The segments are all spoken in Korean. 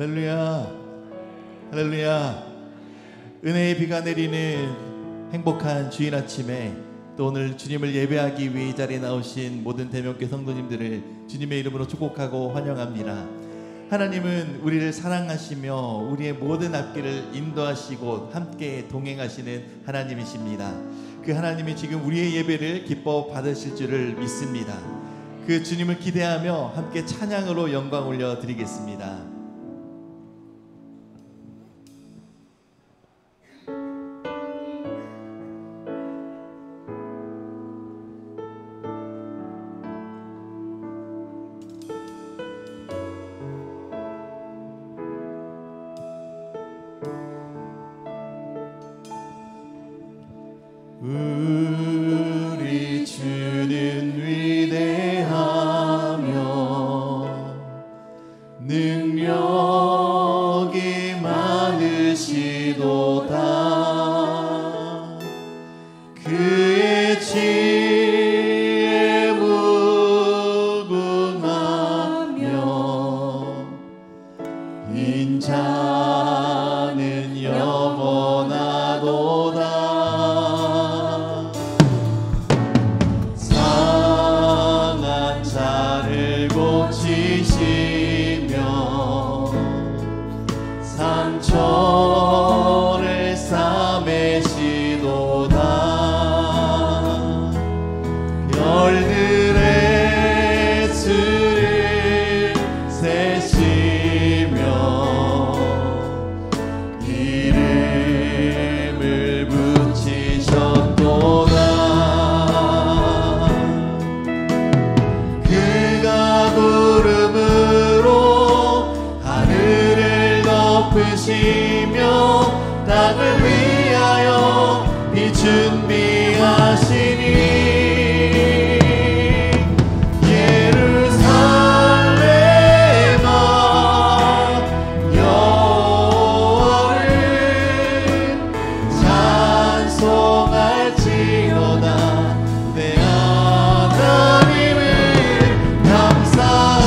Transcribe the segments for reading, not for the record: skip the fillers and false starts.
할렐루야, 할렐루야. 은혜의 비가 내리는 행복한 주일 아침에 또 오늘 주님을 예배하기 위해 이 자리에 나오신 모든 대명교회 성도님들을 주님의 이름으로 축복하고 환영합니다. 하나님은 우리를 사랑하시며 우리의 모든 앞길을 인도하시고 함께 동행하시는 하나님이십니다. 그 하나님이 지금 우리의 예배를 기뻐 받으실 줄을 믿습니다. 그 주님을 기대하며 함께 찬양으로 영광 올려드리겠습니다. 우리 주는 위대하며 능력이 많으시도다. 그의 지혜 무궁하며 인자는 영원하도다. 상처를 싸매시도다. 별들의 수를 세시며 이름을 붙이셨도다. 그가 구름으로 하늘을 덮으시며 땅을 위하여 비 준비하시니 예루살렘아 여호와를 찬송할지어다. 내 하나님을 감사함으로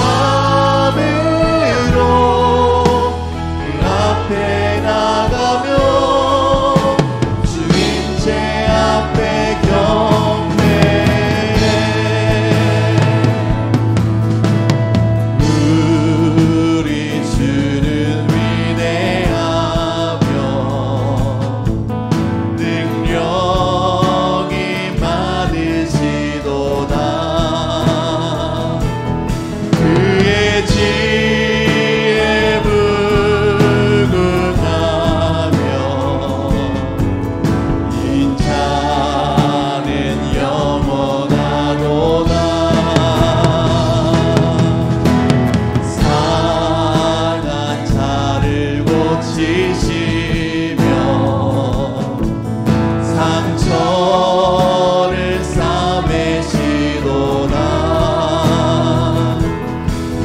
그 앞에 나가며 주인제 앞에 경배해. 우리 주는 위대하며 능력이 많으시도다. 그의 지혜 무궁하며 인자는 영원하도다. 상한 자를 고치시며 상처를 싸매시도다.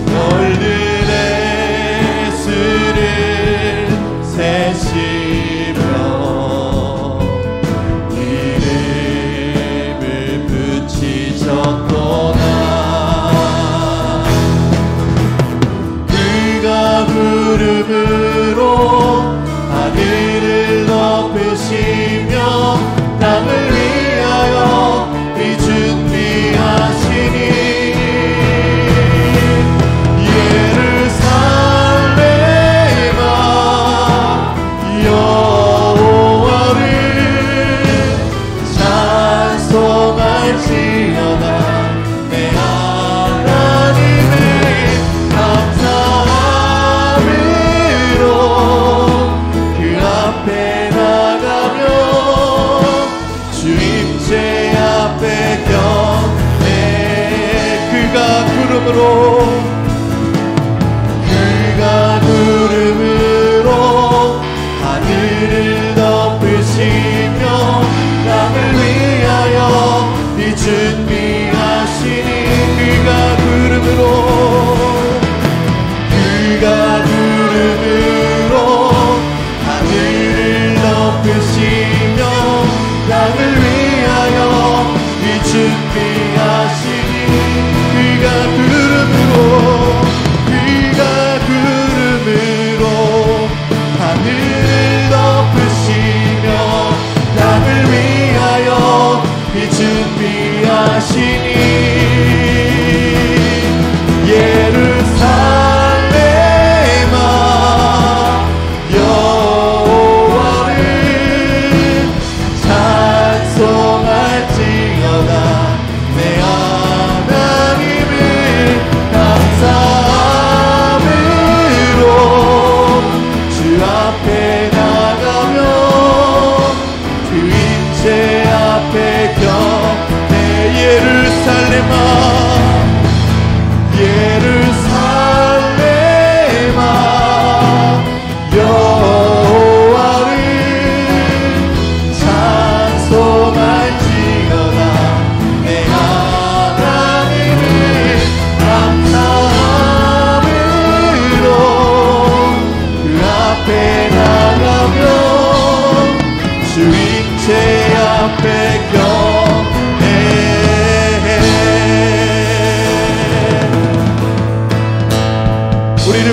별들의 수를 세시며 이름을 붙이셨도다. 그가 구름으로 하늘을 덮으시며 땅을 위하여 비 준비하시니 예루살렘아 여호와를 찬송할지어다. 내 하나님을 감사함으로 그 앞에 나가며 주임제 앞에 경배해. 그가 구름으로 하늘을 덮으시며 땅을 위하여 비 준비하시니 그가 구름으로 하늘을 덮으시며 땅을 위하여 비 준비하시니 그가 구름으로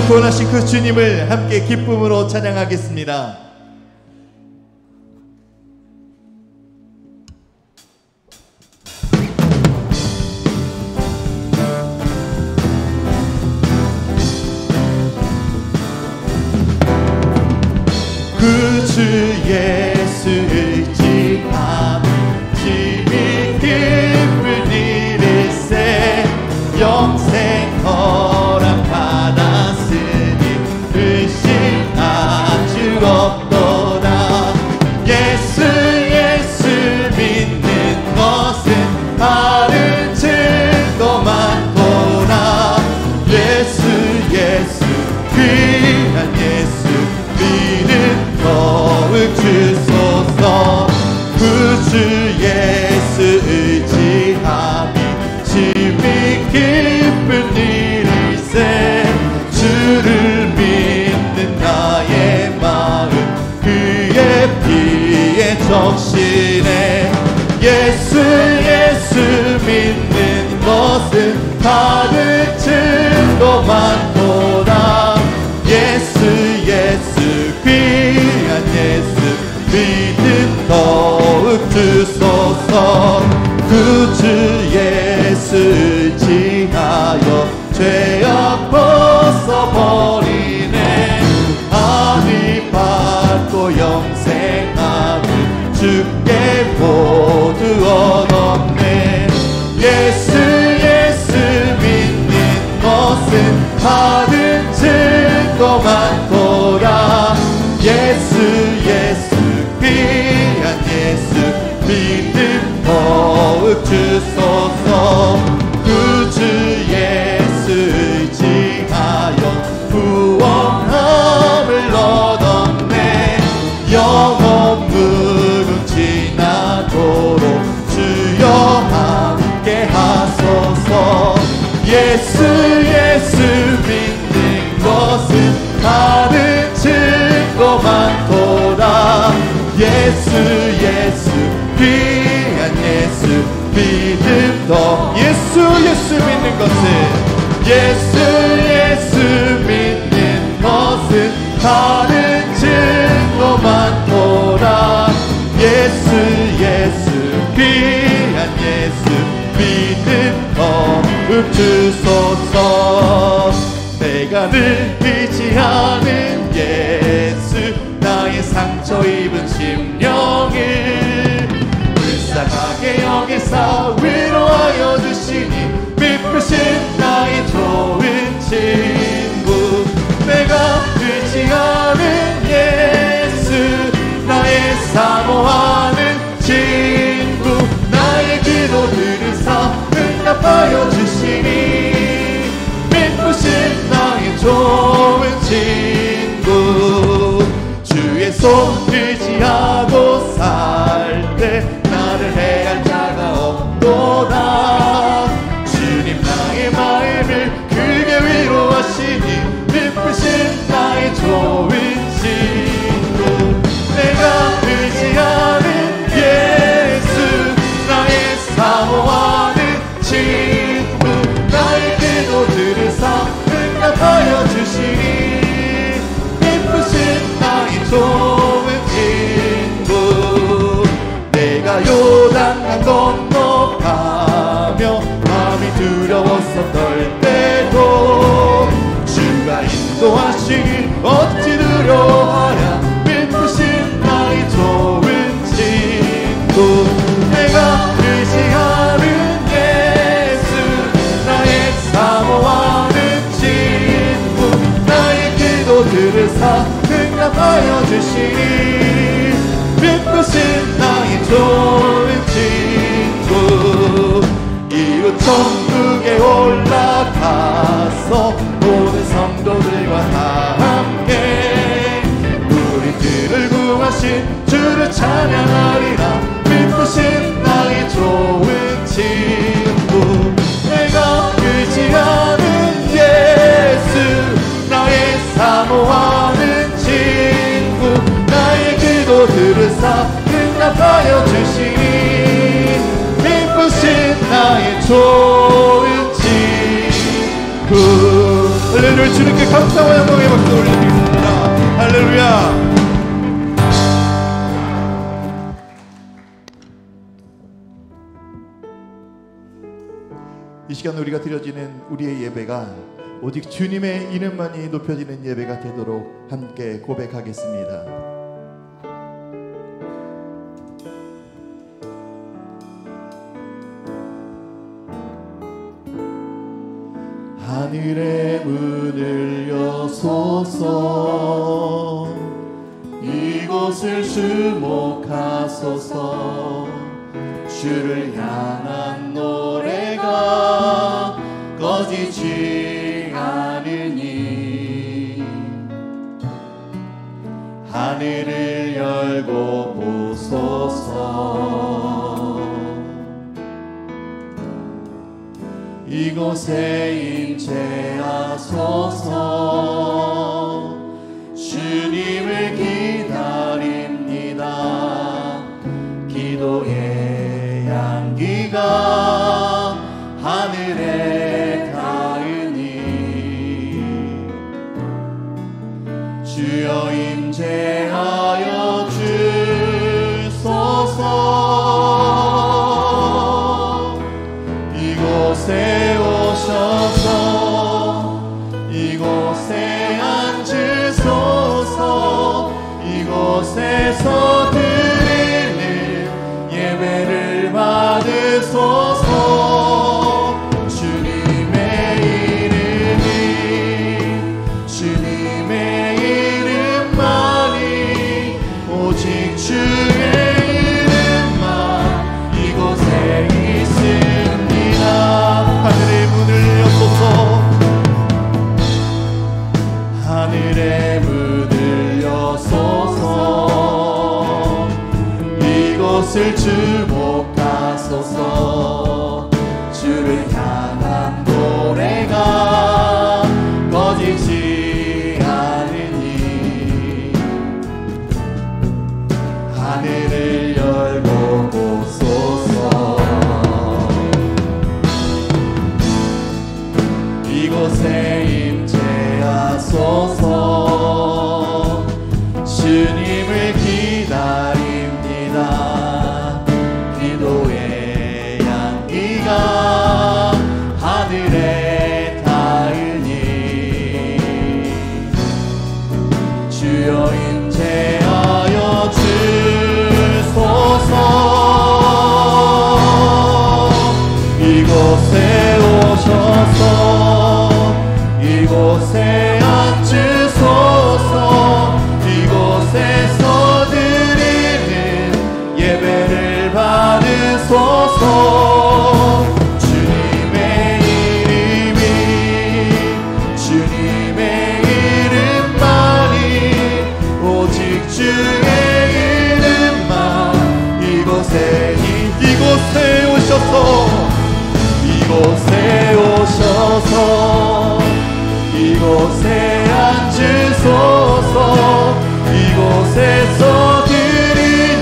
구원하신 그 주님을 함께 기쁨으로 찬양하겠습니다. 그 주 예수 의지함 심히 기쁜 일일세 영생 허락 받았으니 의심 아주 없도다. 예수 믿는 것은 다른 증거 많도다. 예수 귀한 예수 믿는 더욱 주소서. 그 주 예수 의지함이 심히 기쁜 일일세 주를 믿는 나의 마음 그의 피에 적시네. 예수 믿는 것은 다른 증거 많도다. 예수 귀한 예수 믿음 더욱 주소서. 그 주 예수 의지하여 죄악 벗어버리네. 아니 받고 영생함을 주께 모두 얻었네. 예수 믿는 것은 다른 증거 많도다. 예수 귀한 예수 믿음 더욱 주소서. 그 주 예수 의지하여 구원함을 얻었네. 영원 무궁 지나도록 주여 함께 하소서. 예수 믿는 것은 다른 증거 많도다. 예수 귀한 예수 믿음 더. 예수 믿는 것은 예수 믿는 것은 다른 증거 많도다. 예수 귀한 예수 믿음 더욱 주소서. 내가 늘 의지하는 예수 나의 상처 입은 심령을 불쌍하게 여기사 위로하여 주시니 미쁘신 나의 좋은 친구. 내가 의지하는 예수 나의 사모하는 친구. 나의 기도 들으사 응답하여 주시니 미쁘신 나의 좋은 친구. 주의 손 의지하고 살 때 나를 해할 자가 없도다. 주님 나의 마음을 크게 위로하시니 미쁘신 나의 좋은 친구. 내가 의지하는 예수 나의 사모하는 친구. 나의 기도 들으사 응답하여 주시니 미쁘신 나의 좋은 친구. 내가 요단강 건너가며 마음이 두려워서 떨 때도 주가 인도하시니 어찌 두려워하랴. 미쁘신 나의 좋은 친구. 내가 의지하는 예수 나의 사모하는 친구. 나의 기도 들으사 응답하여 주시니 미쁘신 나의 좋은 친구. 이곳 천국에 올라가서 모든 성도들과 함께 우리 들을 구하신 주를 찬양하리라. 미쁘신 나의 좋은 친구. 내가 의지하는 예수 나의 사모하는 친구. 나의 기도 들으사 응답하여 주시니 미쁘신 나의 좋은 친구. 할렐루야. 주님께 감사와 시간 우리가 드려지는 우리의 예배가 오직 주님의 이름만이 높여지는 예배가 되도록 함께 고백하겠습니다. 하늘의 문을 여소서, 이곳을 주목하소서. 주를 향한 노래가 꺼지지 않으니 하늘을 열고 보소서. 이곳에 임재하소서. 주님을 기다립니다. 기도의 향기가 하늘에 닿으니 주여 임재하여 주소서. 이곳에 오셔서 이곳에 앉으소서. 이곳에서 드리는 예배를 받으소서. 주님의 이름이 주님의 이름만이 오직 주의 이름만 이곳에 있습니다. 하늘의 문을 여소서. 하늘의 문을 여소서. 이곳을 주목하소서. 주를 향한 노래가 꺼지지 않으니 하늘을 열고 보소서. 이곳에 임재하소서. 주님을 기다립니다. 기도의 향기가 하늘에 닿으니 주여 임재하여 주소서. 이곳에 오셔서 이곳에 앉으소서. 이곳에서 드리는 예배를 받으소서. 주님의 이름이 주님의 이름만이 오직 주의 이름만 이곳에 오셔서 이곳에 오셔서 이곳에 앉으소서. 이곳에서 드리는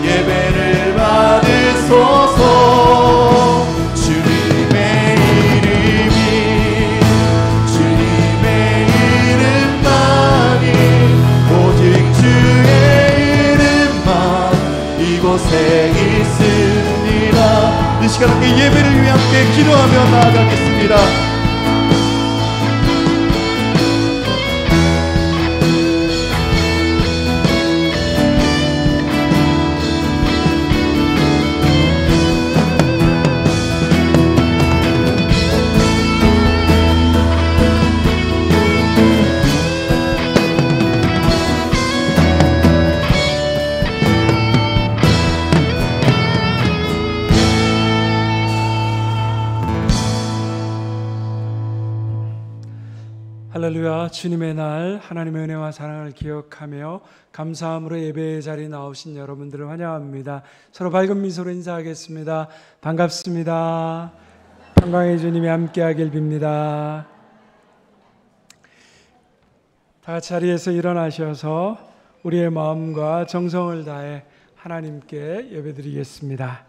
예배를 받으소서. 주님의 이름이 주님의 이름만이 오직 주의 이름만 이곳에 있습니다. 이 시간 함께 예배를 위해 함께 기도하며 나아가겠습니다. 할렐루야. 주님의 날 하나님의 은혜와 사랑을 기억하며 감사함으로 예배의 자리에 나오신 여러분들을 환영합니다. 서로 밝은 미소로 인사하겠습니다. 반갑습니다. 평강의 주님이 함께하길 빕니다. 다 같이 자리에서 일어나셔서 우리의 마음과 정성을 다해 하나님께 예배드리겠습니다.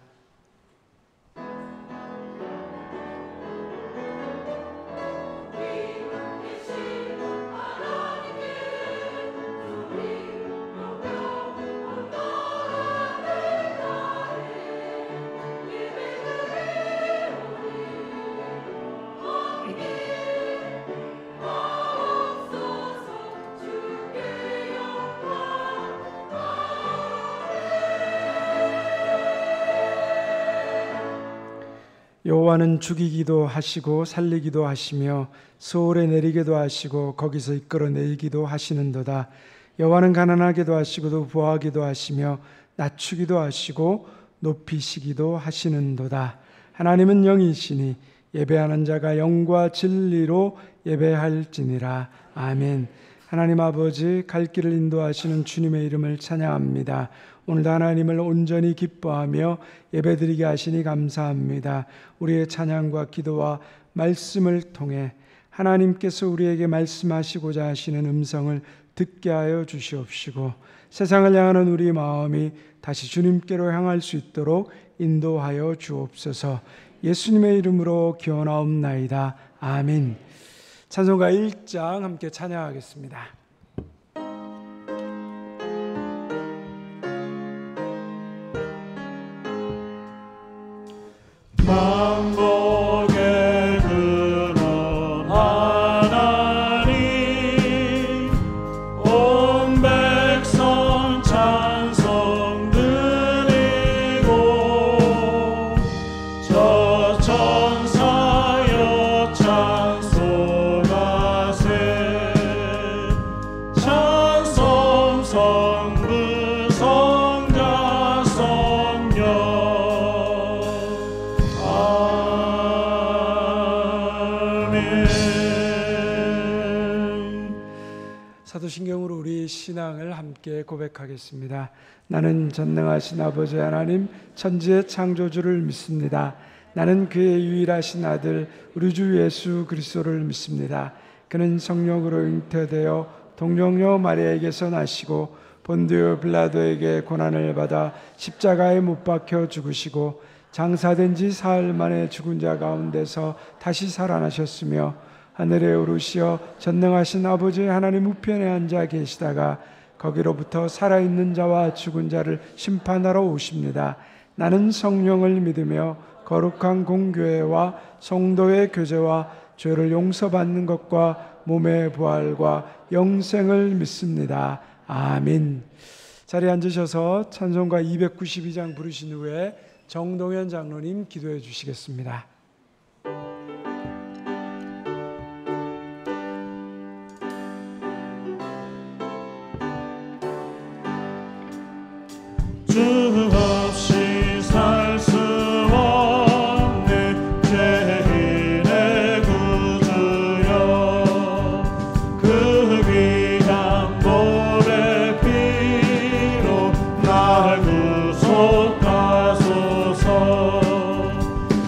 여호와는 죽이기도 하시고 살리기도 하시며 소홀에 내리기도 하시고 거기서 이끌어내기도 하시는도다. 여호와는 가난하게도 하시고 또 부하기도 하시며 낮추기도 하시고 높이시기도 하시는도다. 하나님은 영이시니 예배하는 자가 영과 진리로 예배할지니라. 아멘. 하나님 아버지, 갈 길을 인도하시는 주님의 이름을 찬양합니다. 오늘도 하나님을 온전히 기뻐하며 예배드리게 하시니 감사합니다. 우리의 찬양과 기도와 말씀을 통해 하나님께서 우리에게 말씀하시고자 하시는 음성을 듣게 하여 주시옵시고, 세상을 향하는 우리 마음이 다시 주님께로 향할 수 있도록 인도하여 주옵소서. 예수님의 이름으로 기원하옵나이다. 아멘. 찬송가 1장 함께 찬양하겠습니다. 만복의 근원 하나님, 온 백성 찬송 드리고, 저 천사여 찬송하세. 찬송 성부 성자 성령. 사도신경으로 우리 신앙을 함께 고백하겠습니다. 나는 전능하신 아버지 하나님 천지의 창조주를 믿습니다. 나는 그의 유일하신 아들 우리 주 예수 그리스도를 믿습니다. 그는 성령으로 잉태되어 동정녀 마리아에게서 나시고 본디오 빌라도에게 고난을 받아 십자가에 못 박혀 죽으시고 장사된 지 사흘 만에 죽은 자 가운데서 다시 살아나셨으며 하늘에 오르시어 전능하신 아버지 하나님 우편에 앉아 계시다가 거기로부터 살아있는 자와 죽은 자를 심판하러 오십니다. 나는 성령을 믿으며 거룩한 공교회와 성도의 교제와 죄를 용서받는 것과 몸의 부활과 영생을 믿습니다. 아멘. 자리에 앉으셔서 찬송가 292장 부르신 후에 정동현 장로님 기도해 주시겠습니다. 주 없이 살 수 없는 죄인의 구주여, 그 귀한 보배 피로 날 구속하소서.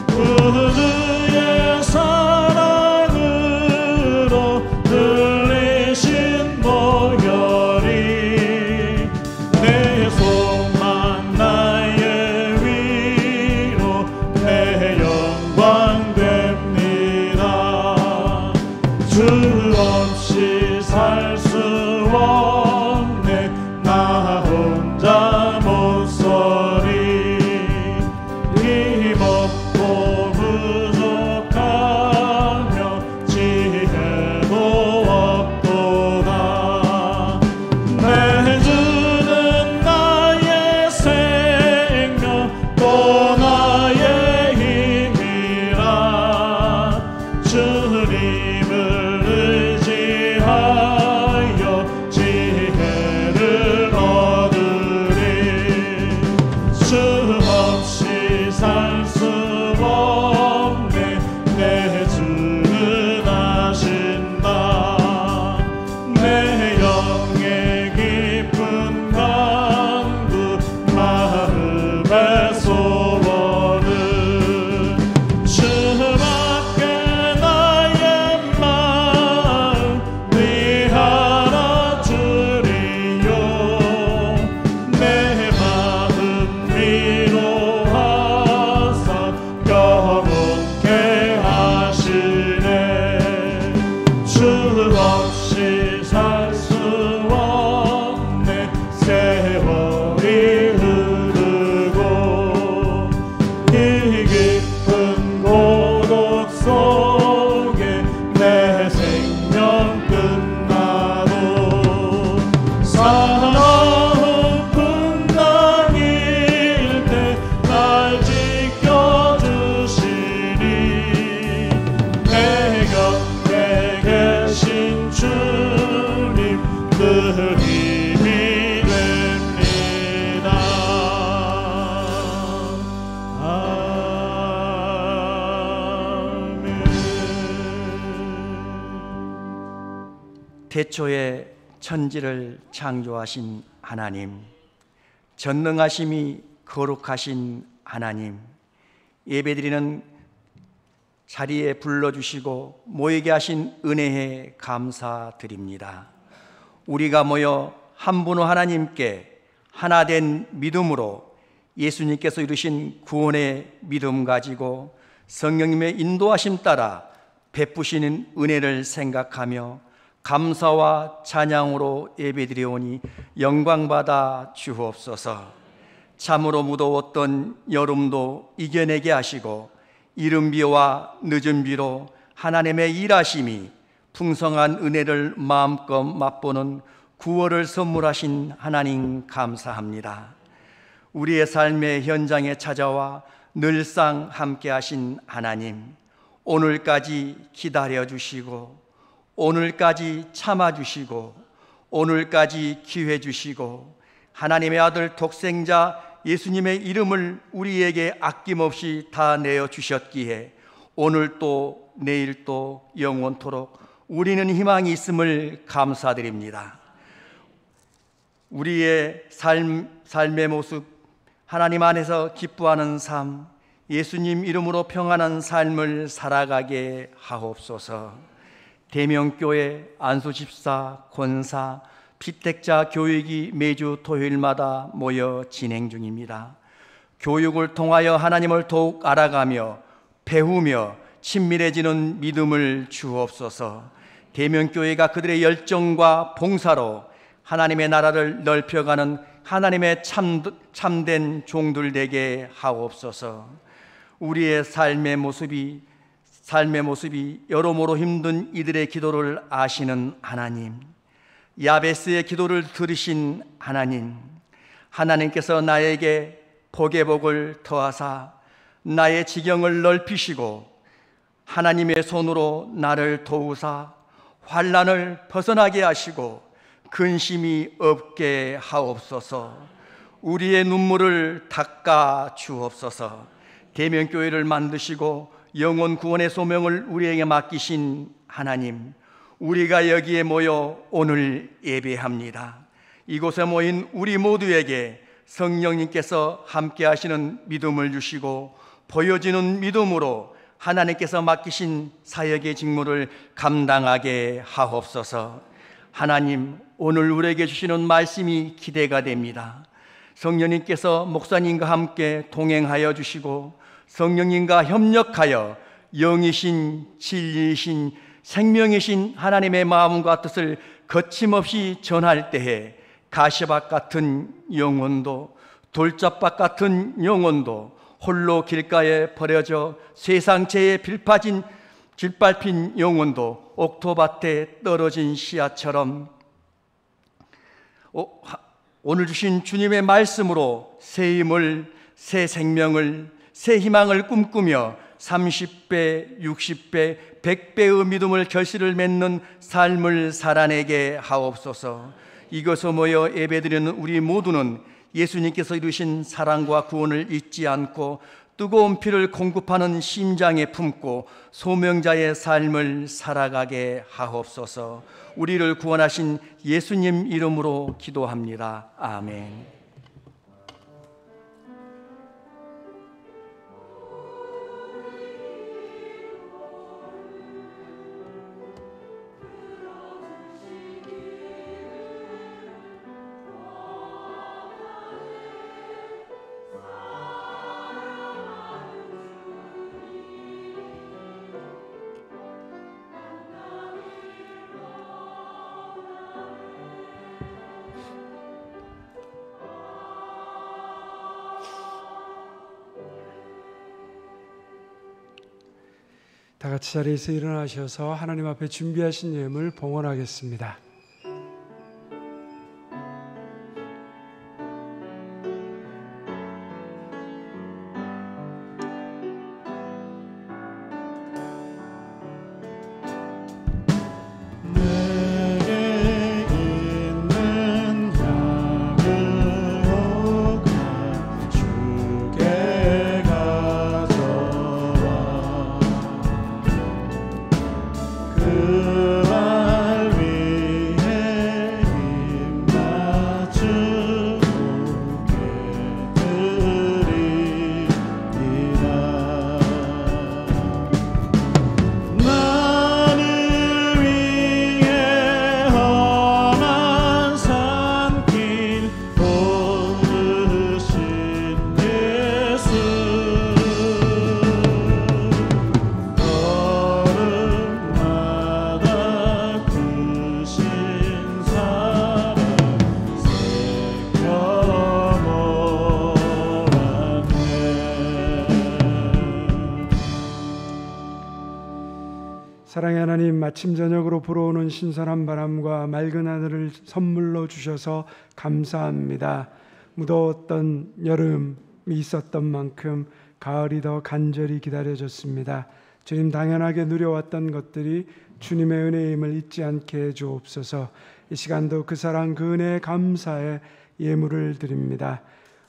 그의 사랑으로 들리신 보혈이 내 속만 나 태초에 천지를 창조하신 하나님, 전능하심이 거룩하신 하나님, 예배드리는 자리에 불러주시고 모이게 하신 은혜에 감사드립니다. 우리가 모여 한 분의 하나님께 하나된 믿음으로 예수님께서 이루신 구원의 믿음 가지고 성령님의 인도하심 따라 베푸시는 은혜를 생각하며 감사와 찬양으로 예배드리오니 영광받아 주옵소서. 참으로 무더웠던 여름도 이겨내게 하시고 이른 비와 늦은 비로 하나님의 일하심이 풍성한 은혜를 마음껏 맛보는 구원을 선물하신 하나님 감사합니다. 우리의 삶의 현장에 찾아와 늘상 함께 하신 하나님, 오늘까지 기다려주시고 오늘까지 참아주시고 오늘까지 기회 주시고 하나님의 아들 독생자 예수님의 이름을 우리에게 아낌없이 다 내어주셨기에 오늘 또 내일 또 영원토록 우리는 희망이 있음을 감사드립니다. 우리의 삶의 모습, 하나님 안에서 기뻐하는 삶, 예수님 이름으로 평안한 삶을 살아가게 하옵소서. 대명교회, 안수집사, 권사, 피택자 교육이 매주 토요일마다 모여 진행 중입니다. 교육을 통하여 하나님을 더욱 알아가며 배우며 친밀해지는 믿음을 주옵소서. 대명교회가 그들의 열정과 봉사로 하나님의 나라를 넓혀가는 하나님의 참된 종들 되게 하옵소서. 우리의 삶의 모습이 여러모로 힘든 이들의 기도를 아시는 하나님, 야베스의 기도를 들으신 하나님, 하나님께서 나에게 복의 복을 더하사 나의 지경을 넓히시고 하나님의 손으로 나를 도우사 환난을 벗어나게 하시고 근심이 없게 하옵소서. 우리의 눈물을 닦아 주옵소서. 대명교회를 만드시고 영혼 구원의 소명을 우리에게 맡기신 하나님, 우리가 여기에 모여 오늘 예배합니다. 이곳에 모인 우리 모두에게 성령님께서 함께 하시는 믿음을 주시고 보여지는 믿음으로 하나님께서 맡기신 사역의 직무를 감당하게 하옵소서. 하나님, 오늘 우리에게 주시는 말씀이 기대가 됩니다. 성령님께서 목사님과 함께 동행하여 주시고 성령님과 협력하여 영이신 진리이신 생명이신 하나님의 마음과 뜻을 거침없이 전할 때에 가시밭 같은 영혼도 돌짝밭 같은 영혼도 홀로 길가에 버려져 세상체에 질밟힌 영혼도 옥토밭에 떨어진 씨앗처럼 오늘 주신 주님의 말씀으로 새 힘을, 새 생명을, 새 희망을 꿈꾸며 30배, 60배, 100배의 믿음을 결실을 맺는 삶을 살아내게 하옵소서. 이곳에 모여 예배드리는 우리 모두는 예수님께서 이루신 사랑과 구원을 잊지 않고 뜨거운 피를 공급하는 심장에 품고 소명자의 삶을 살아가게 하옵소서. 우리를 구원하신 예수님 이름으로 기도합니다. 아멘. 다 같이 자리에서 일어나셔서 하나님 앞에 준비하신 예물 봉헌하겠습니다. 그 말 위 사랑의 하나님, 아침 저녁으로 불어오는 신선한 바람과 맑은 하늘을 선물로 주셔서 감사합니다. 무더웠던 여름이 있었던 만큼 가을이 더 간절히 기다려졌습니다. 주님, 당연하게 누려왔던 것들이 주님의 은혜임을 잊지 않게 해 주옵소서. 이 시간도 그 사랑 그 은혜에 감사의 예물을 드립니다.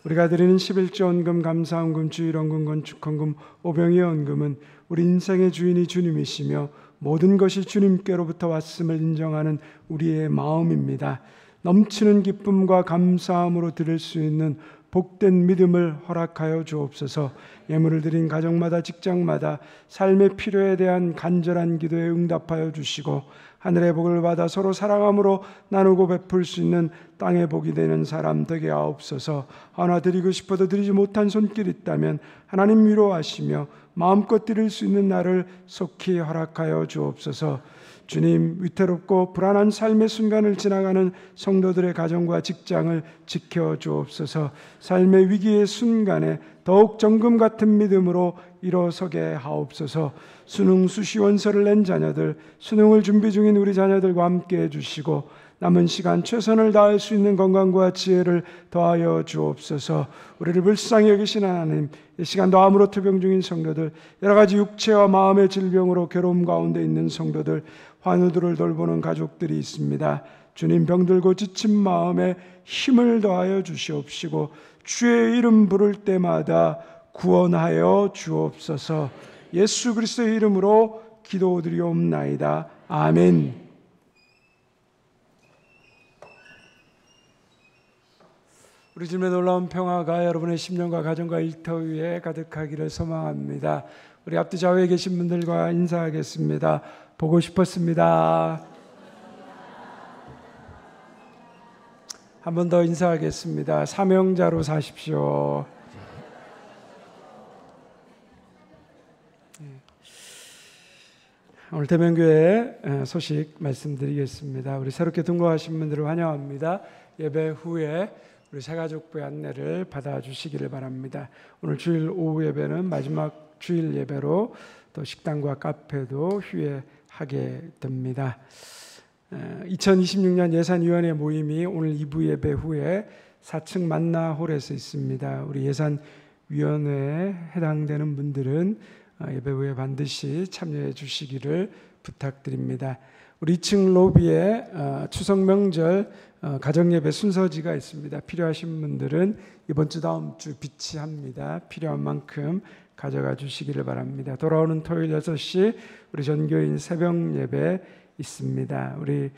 우리가 드리는 11조 헌금, 감사헌금, 주일헌금, 건축헌금, 오병이어 헌금은 우리 인생의 주인이 주님이시며 모든 것이 주님께로부터 왔음을 인정하는 우리의 마음입니다. 넘치는 기쁨과 감사함으로 드릴 수 있는 복된 믿음을 허락하여 주옵소서. 예물을 드린 가정마다 직장마다 삶의 필요에 대한 간절한 기도에 응답하여 주시고 하늘의 복을 받아 서로 사랑함으로 나누고 베풀 수 있는 땅의 복이 되는 사람 되게 하옵소서. 하나 드리고 싶어도 드리지 못한 손길 있다면 하나님 위로하시며 마음껏 드릴 수 있는 날을 속히 허락하여 주옵소서. 주님, 위태롭고 불안한 삶의 순간을 지나가는 성도들의 가정과 직장을 지켜주옵소서. 삶의 위기의 순간에 더욱 정금 같은 믿음으로 일어서게 하옵소서. 수능 수시원서를 낸 자녀들, 수능을 준비 중인 우리 자녀들과 함께 해주시고 남은 시간 최선을 다할 수 있는 건강과 지혜를 더하여 주옵소서. 우리를 불쌍히 여기신 하나님, 이 시간도 암으로 투병 중인 성도들, 여러 가지 육체와 마음의 질병으로 괴로움 가운데 있는 성도들, 환우들을 돌보는 가족들이 있습니다. 주님, 병들고 지친 마음에 힘을 더하여 주시옵시고 주의 이름 부를 때마다 구원하여 주옵소서. 예수 그리스도의 이름으로 기도드리옵나이다. 아멘. 우리 주님의 놀라운 평화가 여러분의 심령과 가정과 일터 위에 가득하기를 소망합니다. 우리 앞뒤 좌우에 계신 분들과 인사하겠습니다. 보고 싶었습니다. 한 번 더 인사하겠습니다. 사명자로 사십시오. 오늘 대면교회 소식 말씀드리겠습니다. 우리 새롭게 등록하신 분들을 환영합니다. 예배 후에 우리 새가족부의 안내를 받아주시기를 바랍니다. 오늘 주일 오후 예배는 마지막 주일 예배로 또 식당과 카페도 휴회하게 됩니다. 2026년 예산위원회 모임이 오늘 2부 예배 후에 4층 만나홀에서 있습니다. 우리 예산위원회에 해당되는 분들은 예배 후에 반드시 참여해 주시기를 부탁드립니다. 우리 2층 로비에 추석 명절 가정예배 순서지가 있습니다. 필요하신 분들은 이번 주 다음 주 비치합니다. 필요한 만큼 가져가 주시기를 바랍니다. 돌아오는 토요일 6시 우리 전교인 새벽 예배 있습니다. 우리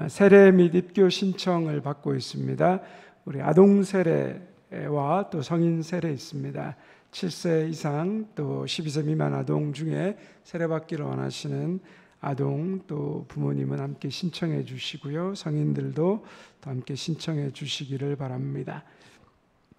세례 및 입교 신청을 받고 있습니다. 우리 아동 세례와 또 성인 세례 있습니다. 7세 이상 또 12세 미만 아동 중에 세례받기를 원하시는 아동 또 부모님은 함께 신청해 주시고요. 성인들도 또 함께 신청해 주시기를 바랍니다.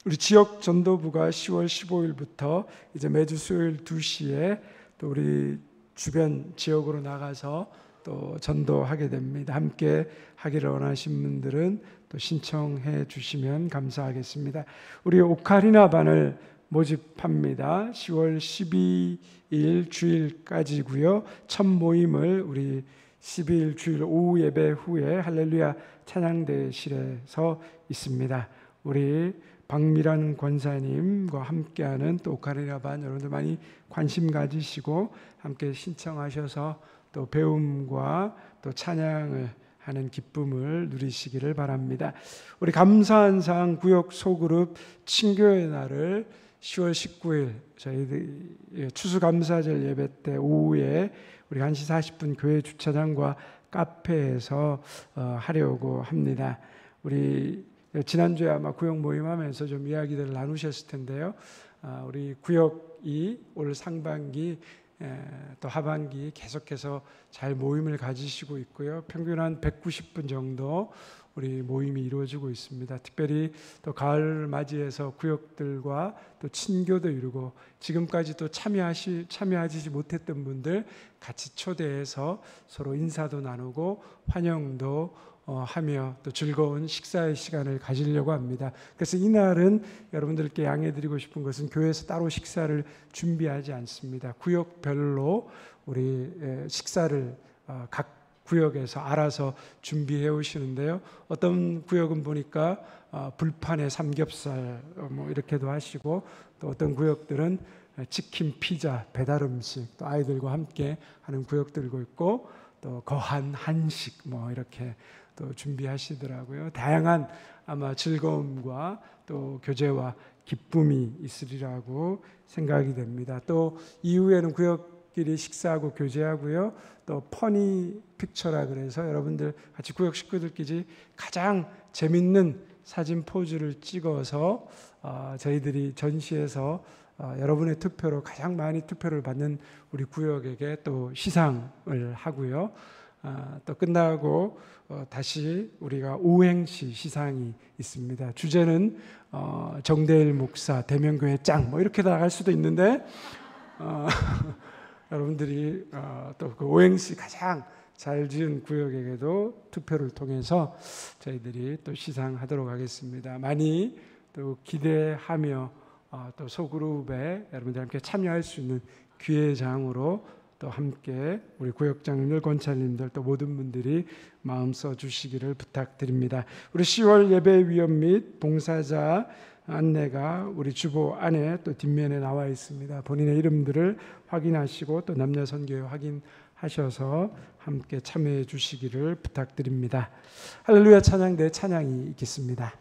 우리 지역 전도부가 10월 15일부터 이제 매주 수요일 2시에 또 우리 주변 지역으로 나가서 또 전도하게 됩니다. 함께 하기를 원하신 분들은 또 신청해 주시면 감사하겠습니다. 우리 오카리나 반을 모집합니다. 10월 12일 주일까지고요. 첫 모임을 우리 12일 주일 오후 예배 후에 할렐루야 찬양대실에서 있습니다. 우리 박미란 권사님과 함께하는 또 오카리나 반 여러분들 많이 관심 가지시고 함께 신청하셔서 또 배움과 또 찬양을 하는 기쁨을 누리시기를 바랍니다. 우리 감사한상 구역 소그룹 친교의 날을 10월 19일 저희들 추수감사절 예배 때 오후에 우리 1시 40분 교회 주차장과 카페에서 하려고 합니다. 우리 지난주에 아마 구역 모임하면서 좀 이야기들을 나누셨을 텐데요. 우리 구역이 올 상반기 또 하반기 계속해서 잘 모임을 가지시고 있고요. 평균 한 190분 정도 우리 모임이 이루어지고 있습니다. 특별히 또 가을을 맞이해서 구역들과 또 친교도 이루고 지금까지 또 참여하지 못했던 분들 같이 초대해서 서로 인사도 나누고 환영도 하며 또 즐거운 식사의 시간을 가지려고 합니다. 그래서 이날은 여러분들께 양해드리고 싶은 것은 교회에서 따로 식사를 준비하지 않습니다. 구역별로 우리 식사를 각 구역에서 알아서 준비해 오시는데요. 어떤 구역은 보니까 불판에 삼겹살 뭐 이렇게도 하시고, 또 어떤 구역들은 치킨, 피자, 배달 음식, 또 아이들과 함께 하는 구역들도 있고, 또 거한 한식 뭐 이렇게 또 준비하시더라고요. 다양한 아마 즐거움과 또 교제와 기쁨이 있으리라고 생각이 됩니다. 또 이후에는 구역끼리 식사하고 교제하고요. 또 퍼니 픽처라 그래서 여러분들 같이 구역 식구들끼리 가장 재밌는 사진 포즈를 찍어서 저희들이 전시해서 여러분의 투표로 가장 많이 투표를 받는 우리 구역에게 또 시상을 하고요. 또 끝나고 다시 우리가 오행시 시상이 있습니다. 주제는 정대일 목사 대명교회 짱 뭐 이렇게 나갈 수도 있는데 여러분들이 또 그 오행시 가장 잘 지은 구역에게도 투표를 통해서 저희들이 또 시상하도록 하겠습니다. 많이 또 기대하며 또 소그룹에 여러분들 함께 참여할 수 있는 기회장으로 또 함께 우리 구역장님들, 권찰님들 또 모든 분들이 마음 써 주시기를 부탁드립니다. 우리 10월 예배 위원 및 봉사자 안내가 우리 주보 안에 또 뒷면에 나와 있습니다. 본인의 이름들을 확인하시고 또 남녀 선교회 확인하셔서 함께 참여해 주시기를 부탁드립니다. 할렐루야 찬양대 찬양이 있겠습니다.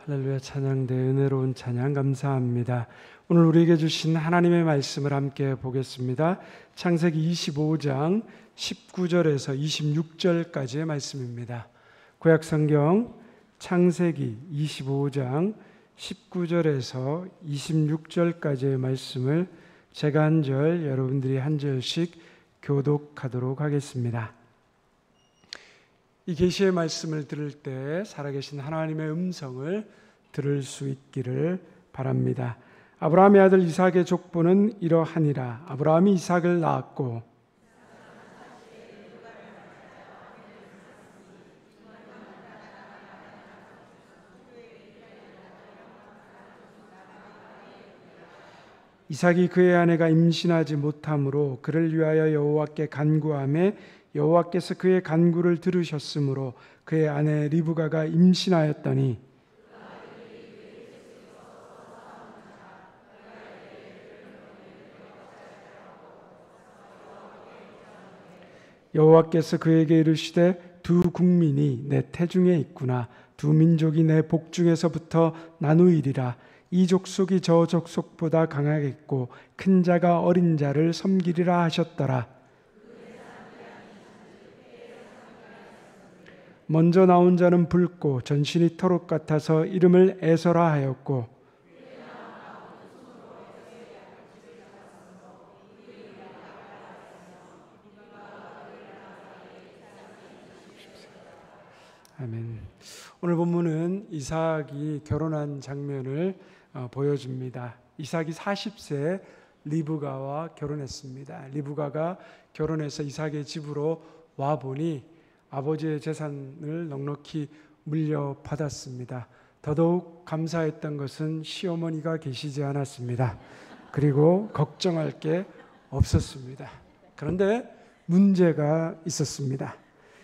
할렐루야. 찬양대 은혜로운 찬양 감사합니다. 오늘 우리에게 주신 하나님의 말씀을 함께 보겠습니다. 창세기 25장 19절에서 26절까지의 말씀입니다. 구약성경 창세기 25장 19절에서 26절까지의 말씀을 제가 한 절, 여러분들이 한 절씩 교독하도록 하겠습니다. 이 계시의 말씀을 들을 때 살아계신 하나님의 음성을 들을 수 있기를 바랍니다. 아브라함의 아들 이삭의 족보는 이러하니라. 아브라함이 이삭을 낳았고 이삭이 그의 아내가 임신하지 못하므로 그를 위하여 여호와께 간구하매 여호와께서 그의 간구를 들으셨으므로 그의 아내 리브가가 임신하였더니 여호와께서 그에게 이르시되 두 국민이 내 태중에 있구나. 두 민족이 내 복중에서부터 나누이리라. 이 족속이 저 족속보다 강하겠고 큰 자가 어린 자를 섬기리라 하셨더라. 먼저 나온 자는 붉고 전신이 털옷 같아서 이름을 에서라 하였고 아멘. 오늘 본문은 이삭이 결혼한 장면을 보여줍니다. 이삭이 40세 리브가와 결혼했습니다. 리브가가 결혼해서 이삭의 집으로 와보니 아버지의 재산을 넉넉히 물려받았습니다. 더더욱 감사했던 것은 시어머니가 계시지 않았습니다. 그리고 걱정할 게 없었습니다. 그런데 문제가 있었습니다.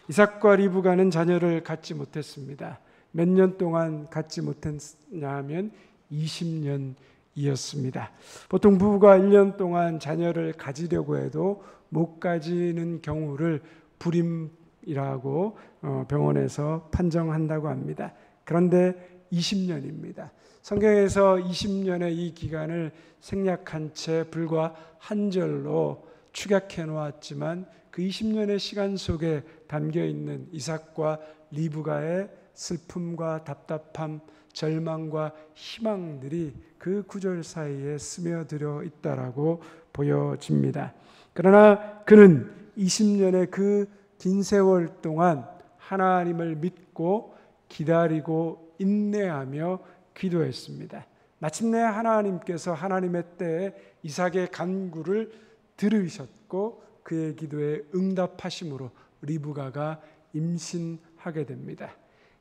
이삭과 리브가는 자녀를 갖지 못했습니다. 몇 년 동안 갖지 못했냐 하면 20년이었습니다. 보통 부부가 1년 동안 자녀를 가지려고 해도 못 가지는 경우를 불임이라고 병원에서 판정한다고 합니다. 그런데 20년입니다. 성경에서 20년의 이 기간을 생략한 채 불과 한 절로 축약해 놓았지만 그 20년의 시간 속에 담겨 있는 이삭과 리브가의 슬픔과 답답함, 절망과 희망들이 그 구절 사이에 스며들어 있다라고 보여집니다. 그러나 그는 20년의 그 긴 세월 동안 하나님을 믿고 기다리고 인내하며 기도했습니다. 마침내 하나님께서 하나님의 때에 이삭의 간구를 들으셨고 그의 기도에 응답하심으로 리브가가 임신하게 됩니다.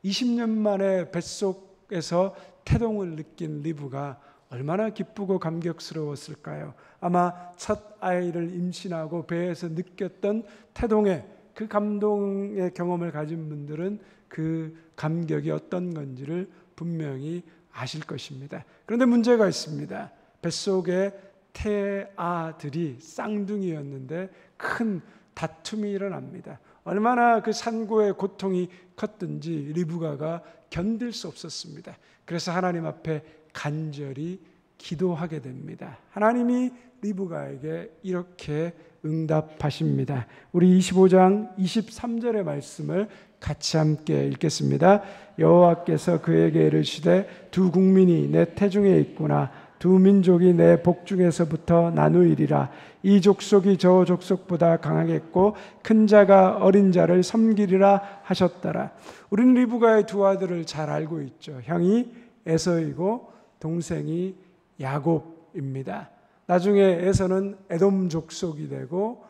20년 만에 뱃속에서 태동을 느낀 리브가 얼마나 기쁘고 감격스러웠을까요? 아마 첫 아이를 임신하고 배에서 느꼈던 태동의 그 감동의 경험을 가진 분들은 그 감격이 어떤 건지를 분명히 아실 것입니다. 그런데 문제가 있습니다. 뱃속에 태아들이 쌍둥이였는데 큰 다툼이 일어납니다. 얼마나 그 산고의 고통이 컸든지 리브가가 견딜 수 없었습니다. 그래서 하나님 앞에 간절히 기도하게 됩니다. 하나님이 리브가에게 이렇게 응답하십니다. 우리 25장 23절의 말씀을 같이 함께 읽겠습니다. 여호와께서 그에게 이르시되 두 국민이 내 태중에 있구나. 두 민족이 내 복중에서부터 나누이리라. 이 족속이 저 족속보다 강하겠고 큰 자가 어린 자를 섬기리라 하셨더라. 우리는 리브가의 두 아들을 잘 알고 있죠. 형이 에서이고 동생이 야곱입니다. 나중에 에서는 에돔 족속이 되고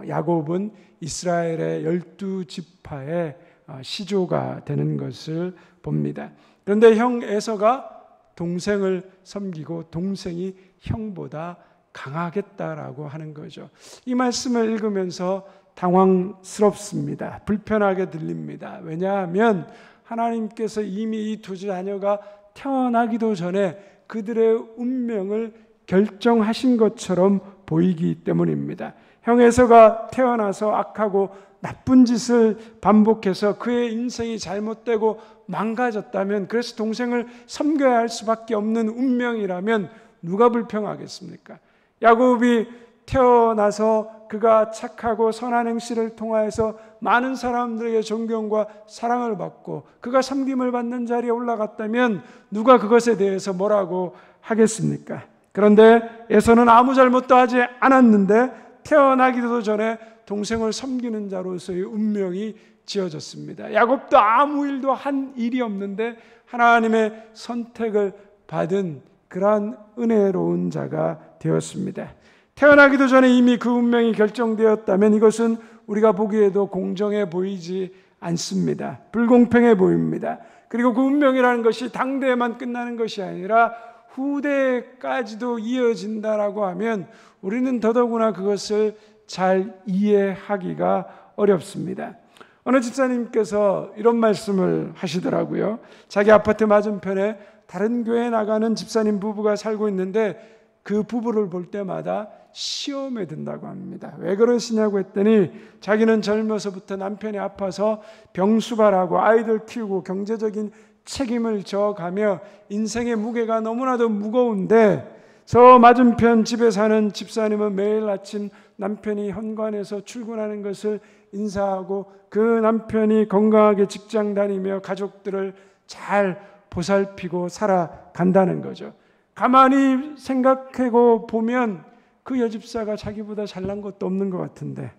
야곱은 이스라엘의 12지파의 시조가 되는 것을 봅니다. 그런데 형 에서가 동생을 섬기고 동생이 형보다 강하겠다라고 하는 거죠. 이 말씀을 읽으면서 당황스럽습니다. 불편하게 들립니다. 왜냐하면 하나님께서 이미 이 두 자녀가 태어나기도 전에 그들의 운명을 결정하신 것처럼 보이기 때문입니다. 형 에서가 태어나서 악하고 나쁜 짓을 반복해서 그의 인생이 잘못되고 망가졌다면, 그래서 동생을 섬겨야 할 수밖에 없는 운명이라면 누가 불평하겠습니까? 야곱이 태어나서 그가 착하고 선한 행실을 통하여서 많은 사람들에게 존경과 사랑을 받고 그가 섬김을 받는 자리에 올라갔다면 누가 그것에 대해서 뭐라고 하겠습니까? 그런데 에서는 아무 잘못도 하지 않았는데 태어나기도 전에 동생을 섬기는 자로서의 운명이 지어졌습니다. 야곱도 아무 일도 한 일이 없는데 하나님의 선택을 받은 그러한 은혜로운 자가 되었습니다. 태어나기도 전에 이미 그 운명이 결정되었다면 이것은 우리가 보기에도 공정해 보이지 않습니다. 불공평해 보입니다. 그리고 그 운명이라는 것이 당대에만 끝나는 것이 아니라 후대까지도 이어진다라고 하면 우리는 더더구나 그것을 잘 이해하기가 어렵습니다. 어느 집사님께서 이런 말씀을 하시더라고요. 자기 아파트 맞은편에 다른 교회에 나가는 집사님 부부가 살고 있는데 그 부부를 볼 때마다 시험에 든다고 합니다. 왜 그러시냐고 했더니 자기는 젊어서부터 남편이 아파서 병수발하고 아이들 키우고 경제적인 책임을 져가며 인생의 무게가 너무나도 무거운데 저 맞은편 집에 사는 집사님은 매일 아침 남편이 현관에서 출근하는 것을 인사하고 그 남편이 건강하게 직장 다니며 가족들을 잘 보살피고 살아간다는 거죠. 가만히 생각하고 보면 그 여집사가 자기보다 잘난 것도 없는 것 같은데,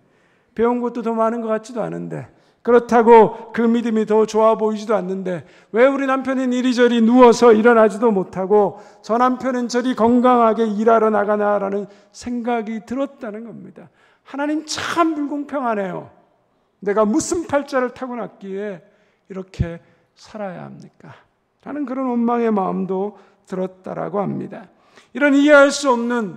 배운 것도 더 많은 것 같지도 않은데, 그렇다고 그 믿음이 더 좋아 보이지도 않는데 왜 우리 남편은 이리저리 누워서 일어나지도 못하고 저 남편은 저리 건강하게 일하러 나가나라는 생각이 들었다는 겁니다. 하나님 참 불공평하네요. 내가 무슨 팔자를 타고났기에 이렇게 살아야 합니까? 라는 그런 원망의 마음도 들었다라고 합니다. 이런 이해할 수 없는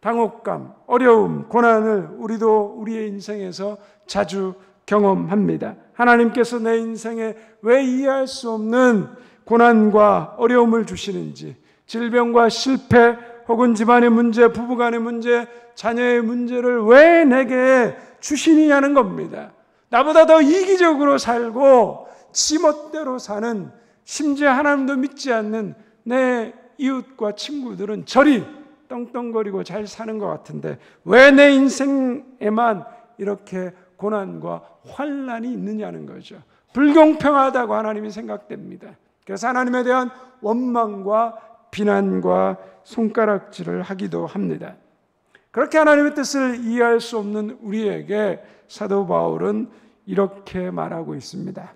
당혹감, 어려움, 고난을 우리도 우리의 인생에서 자주 경험합니다. 하나님께서 내 인생에 왜 이해할 수 없는 고난과 어려움을 주시는지, 질병과 실패 혹은 집안의 문제, 부부간의 문제, 자녀의 문제를 왜 내게 주시느냐는 겁니다. 나보다 더 이기적으로 살고 지멋대로 사는, 심지어 하나님도 믿지 않는 내 이웃과 친구들은 저리 떵떵거리고 잘 사는 것 같은데 왜 내 인생에만 이렇게 고난과 환난이 있느냐는 거죠. 불공평하다고 하나님이 생각됩니다. 그래서 하나님에 대한 원망과 비난과 손가락질을 하기도 합니다. 그렇게 하나님의 뜻을 이해할 수 없는 우리에게 사도 바울은 이렇게 말하고 있습니다.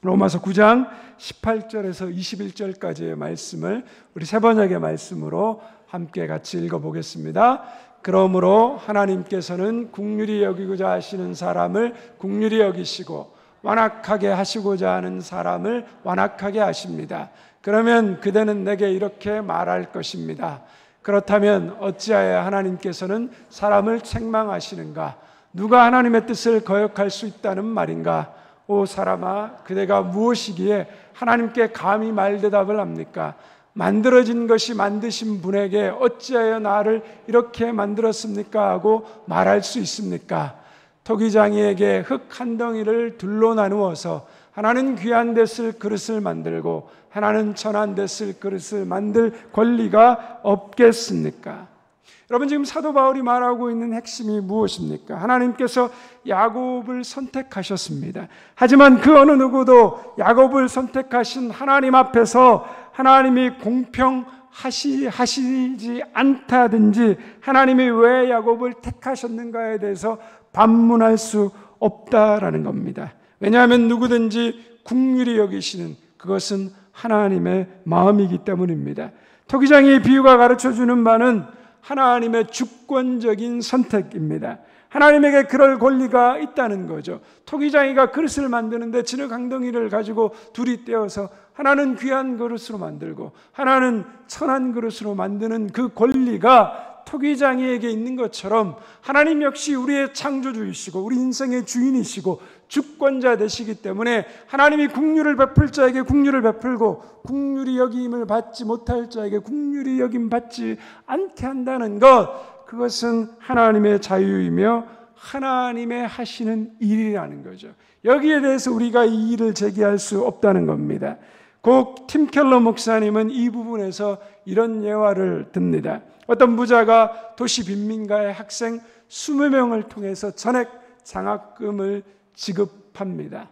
로마서 9장 18절에서 21절까지의 말씀을 우리 세 번역의 말씀으로 함께 같이 읽어보겠습니다. 그러므로 하나님께서는 긍휼히 여기고자 하시는 사람을 긍휼히 여기시고 완악하게 하시고자 하는 사람을 완악하게 하십니다. 그러면 그대는 내게 이렇게 말할 것입니다. 그렇다면 어찌하여 하나님께서는 사람을 책망하시는가? 누가 하나님의 뜻을 거역할 수 있다는 말인가? 오 사람아, 그대가 무엇이기에 하나님께 감히 말대답을 합니까? 만들어진 것이 만드신 분에게 어찌하여 나를 이렇게 만들었습니까? 하고 말할 수 있습니까? 토기장이에게 흙 한 덩이를 둘로 나누어서 하나는 귀한 데 쓸 그릇을 만들고 하나는 천한 데 쓸 그릇을 만들 권리가 없겠습니까? 여러분, 지금 사도 바울이 말하고 있는 핵심이 무엇입니까? 하나님께서 야곱을 선택하셨습니다. 하지만 그 어느 누구도 야곱을 선택하신 하나님 앞에서 하나님이 공평하시지 않다든지 하나님이 왜 야곱을 택하셨는가에 대해서 반문할 수 없다라는 겁니다. 왜냐하면 누구든지 긍휼히 여기시는 그것은 하나님의 마음이기 때문입니다. 토기장의 비유가 가르쳐주는 바는 하나님의 주권적인 선택입니다. 하나님에게 그럴 권리가 있다는 거죠. 토기장이가 그릇을 만드는데 진흙 한 덩이를 가지고 둘이 떼어서 하나는 귀한 그릇으로 만들고 하나는 천한 그릇으로 만드는 그 권리가 토기장이에게 있는 것처럼 하나님 역시 우리의 창조주이시고 우리 인생의 주인이시고 주권자 되시기 때문에 하나님이 긍휼을 베풀 자에게 긍휼을 베풀고 긍휼히 여김을 받지 못할 자에게 긍휼히 여김 받지 않게 한다는 것, 그것은 하나님의 자유이며 하나님의 하시는 일이라는 거죠. 여기에 대해서 우리가 이의를 제기할 수 없다는 겁니다. 꼭 팀 켈러 목사님은 이 부분에서 이런 예화를 듭니다. 어떤 부자가 도시 빈민가의 학생 20명을 통해서 전액 장학금을 지급합니다.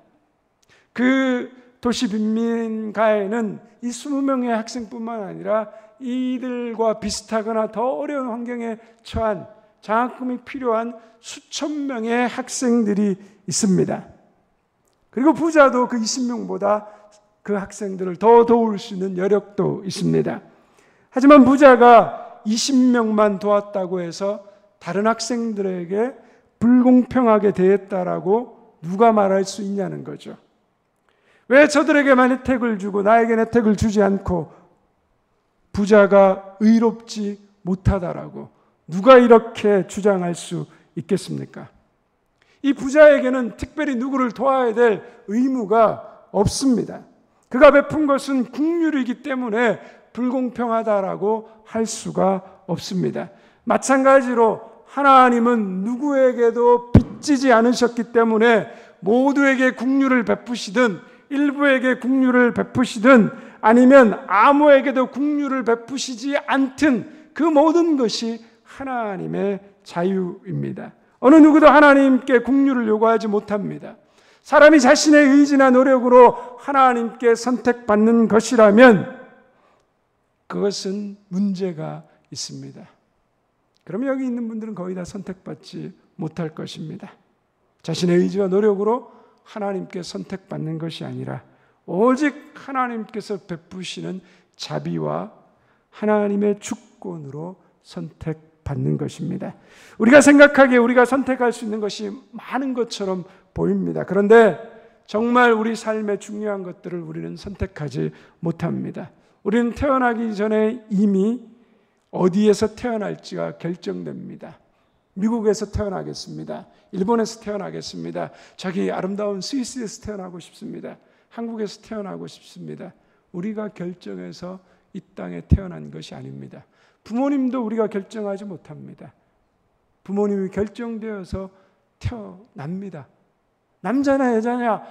그 도시 빈민가에는 이 20명의 학생뿐만 아니라 이들과 비슷하거나 더 어려운 환경에 처한 장학금이 필요한 수천 명의 학생들이 있습니다. 그리고 부자도 그 20명보다 그 학생들을 더 도울 수 있는 여력도 있습니다. 하지만 부자가 20명만 도왔다고 해서 다른 학생들에게 불공평하게 대했다라고 누가 말할 수 있냐는 거죠. 왜 저들에게만 혜택을 주고 나에게는 혜택을 주지 않고 부자가 의롭지 못하다라고 누가 이렇게 주장할 수 있겠습니까? 이 부자에게는 특별히 누구를 도와야 될 의무가 없습니다. 그가 베푼 것은 국률이기 때문에 불공평하다라고 할 수가 없습니다. 마찬가지로 하나님은 누구에게도 빚지지 않으셨기 때문에 모두에게 국률을 베푸시든 일부에게 국률을 베푸시든 아니면 아무에게도 국률을 베푸시지 않든 그 모든 것이 하나님의 자유입니다. 어느 누구도 하나님께 국률을 요구하지 못합니다. 사람이 자신의 의지나 노력으로 하나님께 선택받는 것이라면 그것은 문제가 있습니다. 그러면 여기 있는 분들은 거의 다 선택받지 못할 것입니다. 자신의 의지와 노력으로 하나님께 선택받는 것이 아니라 오직 하나님께서 베푸시는 자비와 하나님의 주권으로 선택받는 것입니다. 우리가 생각하기에 우리가 선택할 수 있는 것이 많은 것처럼 보입니다. 그런데 정말 우리 삶의 중요한 것들을 우리는 선택하지 못합니다. 우리는 태어나기 전에 이미 어디에서 태어날지가 결정됩니다. 미국에서 태어나겠습니다. 일본에서 태어나겠습니다. 저기 아름다운 스위스에서 태어나고 싶습니다. 한국에서 태어나고 싶습니다. 우리가 결정해서 이 땅에 태어난 것이 아닙니다. 부모님도 우리가 결정하지 못합니다. 부모님이 결정되어서 태어납니다. 남자나 여자냐?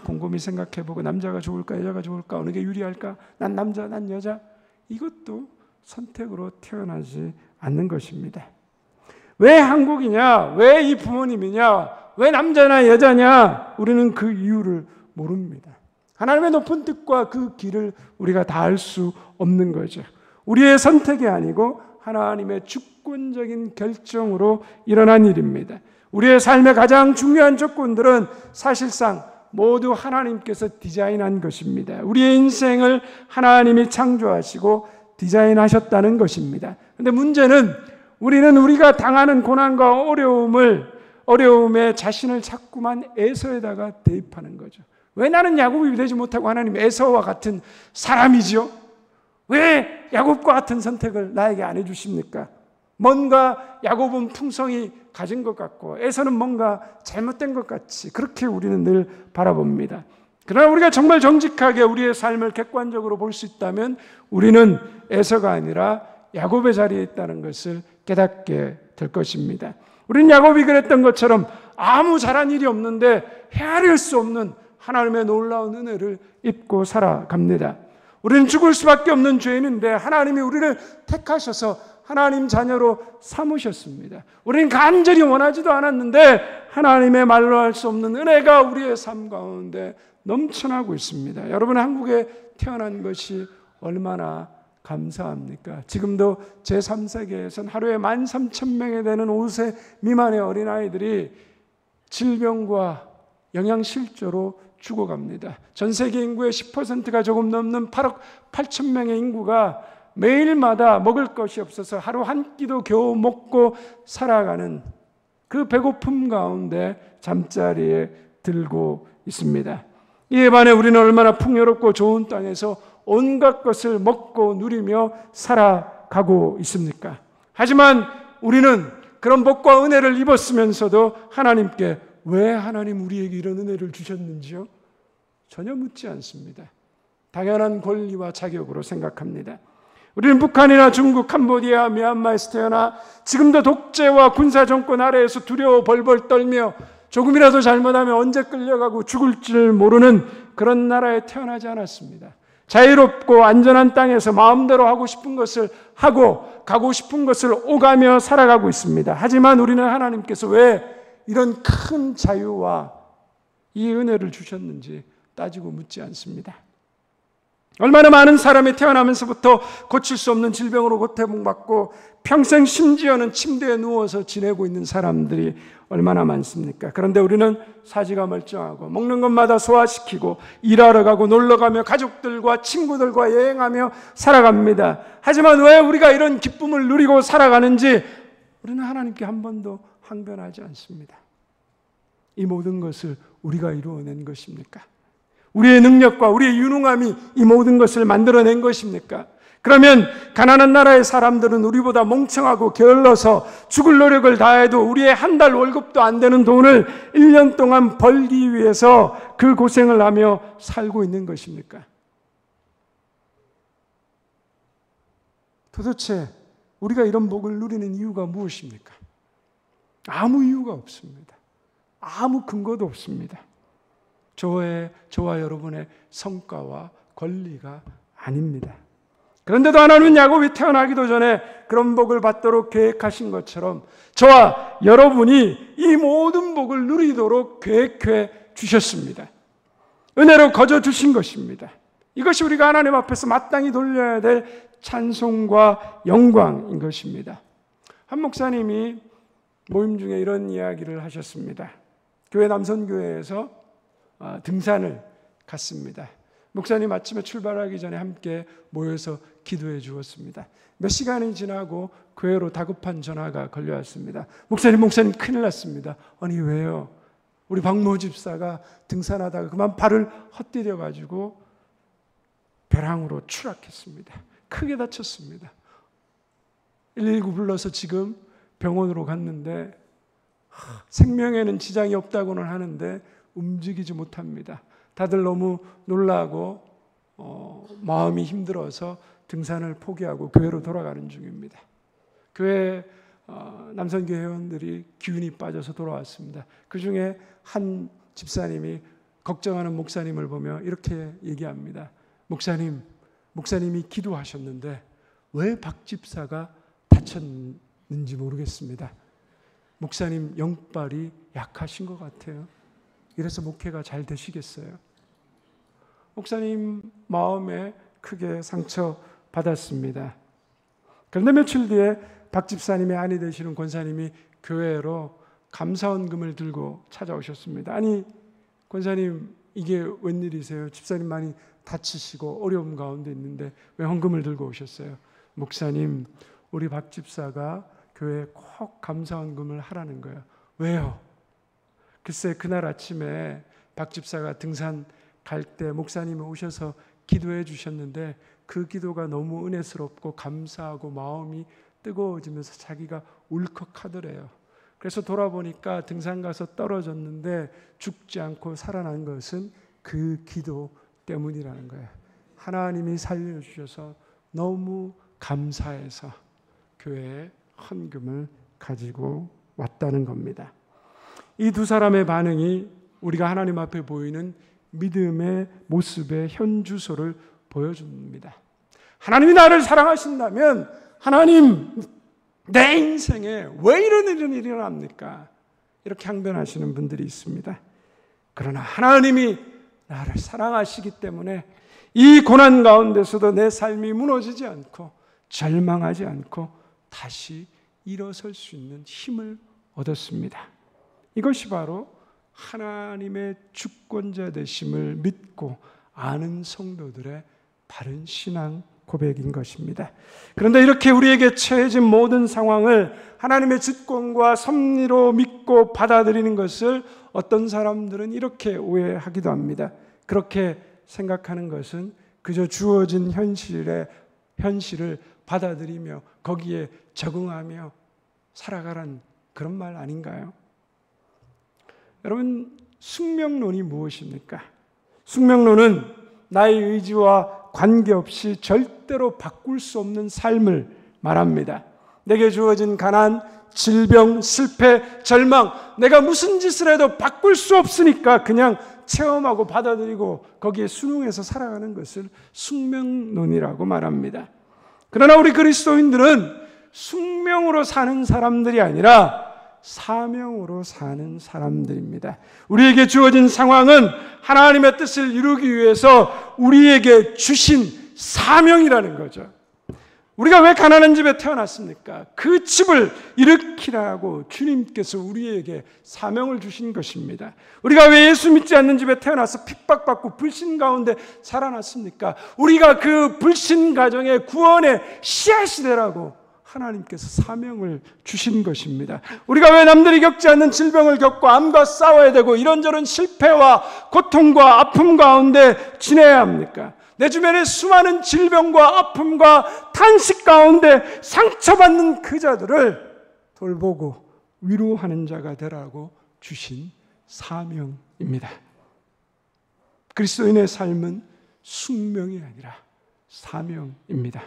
곰곰이 생각해보고 남자가 좋을까 여자가 좋을까 어느 게 유리할까? 난 남자 난 여자. 이것도 선택으로 태어나지 않는 것입니다. 왜 한국이냐? 왜 이 부모님이냐? 왜 남자나 여자냐? 우리는 그 이유를 모릅니다. 하나님의 높은 뜻과 그 길을 우리가 다 알 수 없는 거죠. 우리의 선택이 아니고 하나님의 주권적인 결정으로 일어난 일입니다. 우리의 삶의 가장 중요한 조건들은 사실상 모두 하나님께서 디자인한 것입니다. 우리의 인생을 하나님이 창조하시고 디자인하셨다는 것입니다. 그런데 문제는 우리는 우리가 당하는 고난과 어려움에 자신을 자꾸만 에서에다가 대입하는 거죠. 왜 나는 야곱이 되지 못하고 하나님 에서와 같은 사람이지요? 왜 야곱과 같은 선택을 나에게 안 해주십니까? 뭔가 야곱은 풍성이 가진 것 같고 에서는 뭔가 잘못된 것 같이 그렇게 우리는 늘 바라봅니다. 그러나 우리가 정말 정직하게 우리의 삶을 객관적으로 볼 수 있다면 우리는 에서가 아니라 야곱의 자리에 있다는 것을 깨닫게 될 것입니다. 우리는 야곱이 그랬던 것처럼 아무 잘한 일이 없는데 헤아릴 수 없는 하나님의 놀라운 은혜를 입고 살아갑니다. 우리는 죽을 수밖에 없는 죄인인데 하나님이 우리를 택하셔서 하나님 자녀로 삼으셨습니다. 우리는 간절히 원하지도 않았는데 하나님의 말로 할 수 없는 은혜가 우리의 삶 가운데 넘쳐나고 있습니다. 여러분, 한국에 태어난 것이 얼마나 감사합니까? 지금도 제3세계에서는 하루에 13,000명에 되는 5세 미만의 어린아이들이 질병과 영양실조로 죽어갑니다. 전 세계 인구의 10%가 조금 넘는 8억 8천 명의 인구가 매일마다 먹을 것이 없어서 하루 한 끼도 겨우 먹고 살아가는 그 배고픔 가운데 잠자리에 들고 있습니다. 이에 반해 우리는 얼마나 풍요롭고 좋은 땅에서 온갖 것을 먹고 누리며 살아가고 있습니까? 하지만 우리는 그런 복과 은혜를 입었으면서도 하나님께 왜 하나님 우리에게 이런 은혜를 주셨는지요? 전혀 묻지 않습니다. 당연한 권리와 자격으로 생각합니다. 우리는 북한이나 중국, 캄보디아, 미얀마에서 태어나 지금도 독재와 군사 정권 아래에서 두려워 벌벌 떨며 조금이라도 잘못하면 언제 끌려가고 죽을 줄 모르는 그런 나라에 태어나지 않았습니다. 자유롭고 안전한 땅에서 마음대로 하고 싶은 것을 하고 가고 싶은 것을 오가며 살아가고 있습니다. 하지만 우리는 하나님께서 왜 이런 큰 자유와 이 은혜를 주셨는지 따지고 묻지 않습니다. 얼마나 많은 사람이 태어나면서부터 고칠 수 없는 질병으로 고통받고 평생 심지어는 침대에 누워서 지내고 있는 사람들이 얼마나 많습니까? 그런데 우리는 사지가 멀쩡하고 먹는 것마다 소화시키고 일하러 가고 놀러가며 가족들과 친구들과 여행하며 살아갑니다. 하지만 왜 우리가 이런 기쁨을 누리고 살아가는지 우리는 하나님께 한 번도 항변하지 않습니다. 이 모든 것을 우리가 이루어낸 것입니까? 우리의 능력과 우리의 유능함이 이 모든 것을 만들어낸 것입니까? 그러면 가난한 나라의 사람들은 우리보다 멍청하고 게을러서 죽을 노력을 다해도 우리의 한 달 월급도 안 되는 돈을 1년 동안 벌기 위해서 그 고생을 하며 살고 있는 것입니까? 도대체 우리가 이런 복을 누리는 이유가 무엇입니까? 아무 이유가 없습니다. 아무 근거도 없습니다. 저와 여러분의 성과와 권리가 아닙니다. 그런데도 하나님은 야곱이 태어나기도 전에 그런 복을 받도록 계획하신 것처럼 저와 여러분이 이 모든 복을 누리도록 계획해 주셨습니다. 은혜로 거저 주신 것입니다. 이것이 우리가 하나님 앞에서 마땅히 돌려야 될 찬송과 영광인 것입니다. 한 목사님이 모임 중에 이런 이야기를 하셨습니다. 교회 남선교회에서 등산을 갔습니다. 목사님 아침에 출발하기 전에 함께 모여서 기도해 주었습니다. 몇 시간이 지나고 교회로 다급한 전화가 걸려왔습니다. 목사님 큰일 났습니다. 아니 왜요? 우리 박모 집사가 등산하다가 그만 발을 헛디뎌 가지고 벼랑으로 추락했습니다. 크게 다쳤습니다. 119 불러서 지금 병원으로 갔는데 생명에는 지장이 없다고는 하는데 움직이지 못합니다. 다들 너무 놀라고 마음이 힘들어서 등산을 포기하고 교회로 돌아가는 중입니다. 교회 남선교 회원들이 기운이 빠져서 돌아왔습니다. 그 중에 한 집사님이 걱정하는 목사님을 보며 이렇게 얘기합니다. 목사님이 기도하셨는데 왜 박 집사가 다쳤는지 모르겠습니다. 목사님 영빨이 약하신 것 같아요. 이래서 목회가 잘 되시겠어요? 목사님 마음에 크게 상처받았습니다. 그런데 며칠 뒤에 박 집사님의 아내 되시는 권사님이 교회로 감사원금을 들고 찾아오셨습니다. 아니 권사님 이게 웬일이세요? 집사님 많이 다치시고 어려움 가운데 있는데 왜 헌금을 들고 오셨어요? 목사님 우리 박 집사가 교회에 꼭 감사원금을 하라는 거예요. 왜요? 글쎄 그날 아침에 박 집사가 등산 갈 때 목사님이 오셔서 기도해 주셨는데 그 기도가 너무 은혜스럽고 감사하고 마음이 뜨거워지면서 자기가 울컥하더래요. 그래서 돌아보니까 등산 가서 떨어졌는데 죽지 않고 살아난 것은 그 기도 때문이라는 거예요. 하나님이 살려주셔서 너무 감사해서 교회에 헌금을 가지고 왔다는 겁니다. 이 두 사람의 반응이 우리가 하나님 앞에 보이는 믿음의 모습의 현주소를 보여줍니다. 하나님이 나를 사랑하신다면 하나님 내 인생에 왜 이런 일이 일어납니까? 이렇게 항변하시는 분들이 있습니다. 그러나 하나님이 나를 사랑하시기 때문에 이 고난 가운데서도 내 삶이 무너지지 않고 절망하지 않고 다시 일어설 수 있는 힘을 얻었습니다. 이것이 바로 하나님의 주권자 되심을 믿고 아는 성도들의 바른 신앙 고백인 것입니다. 그런데 이렇게 우리에게 처해진 모든 상황을 하나님의 주권과 섭리로 믿고 받아들이는 것을 어떤 사람들은 이렇게 오해하기도 합니다. 그렇게 생각하는 것은 그저 주어진 현실을 받아들이며 거기에 적응하며 살아가란 그런 말 아닌가요? 여러분, 숙명론이 무엇입니까? 숙명론은 나의 의지와 관계없이 절대로 바꿀 수 없는 삶을 말합니다. 내게 주어진 가난, 질병, 실패, 절망, 내가 무슨 짓을 해도 바꿀 수 없으니까 그냥 체험하고 받아들이고 거기에 순응해서 살아가는 것을 숙명론이라고 말합니다. 그러나 우리 그리스도인들은 숙명으로 사는 사람들이 아니라 사명으로 사는 사람들입니다. 우리에게 주어진 상황은 하나님의 뜻을 이루기 위해서 우리에게 주신 사명이라는 거죠. 우리가 왜 가난한 집에 태어났습니까? 그 집을 일으키라고 주님께서 우리에게 사명을 주신 것입니다. 우리가 왜 예수 믿지 않는 집에 태어나서 핍박받고 불신 가운데 살아났습니까? 우리가 그 불신 가정의 구원의 씨앗이 되라고 하나님께서 사명을 주신 것입니다. 우리가 왜 남들이 겪지 않는 질병을 겪고 암과 싸워야 되고 이런저런 실패와 고통과 아픔 가운데 지내야 합니까? 내 주변에 수많은 질병과 아픔과 탄식 가운데 상처받는 그 자들을 돌보고 위로하는 자가 되라고 주신 사명입니다. 그리스도인의 삶은 숙명이 아니라 사명입니다.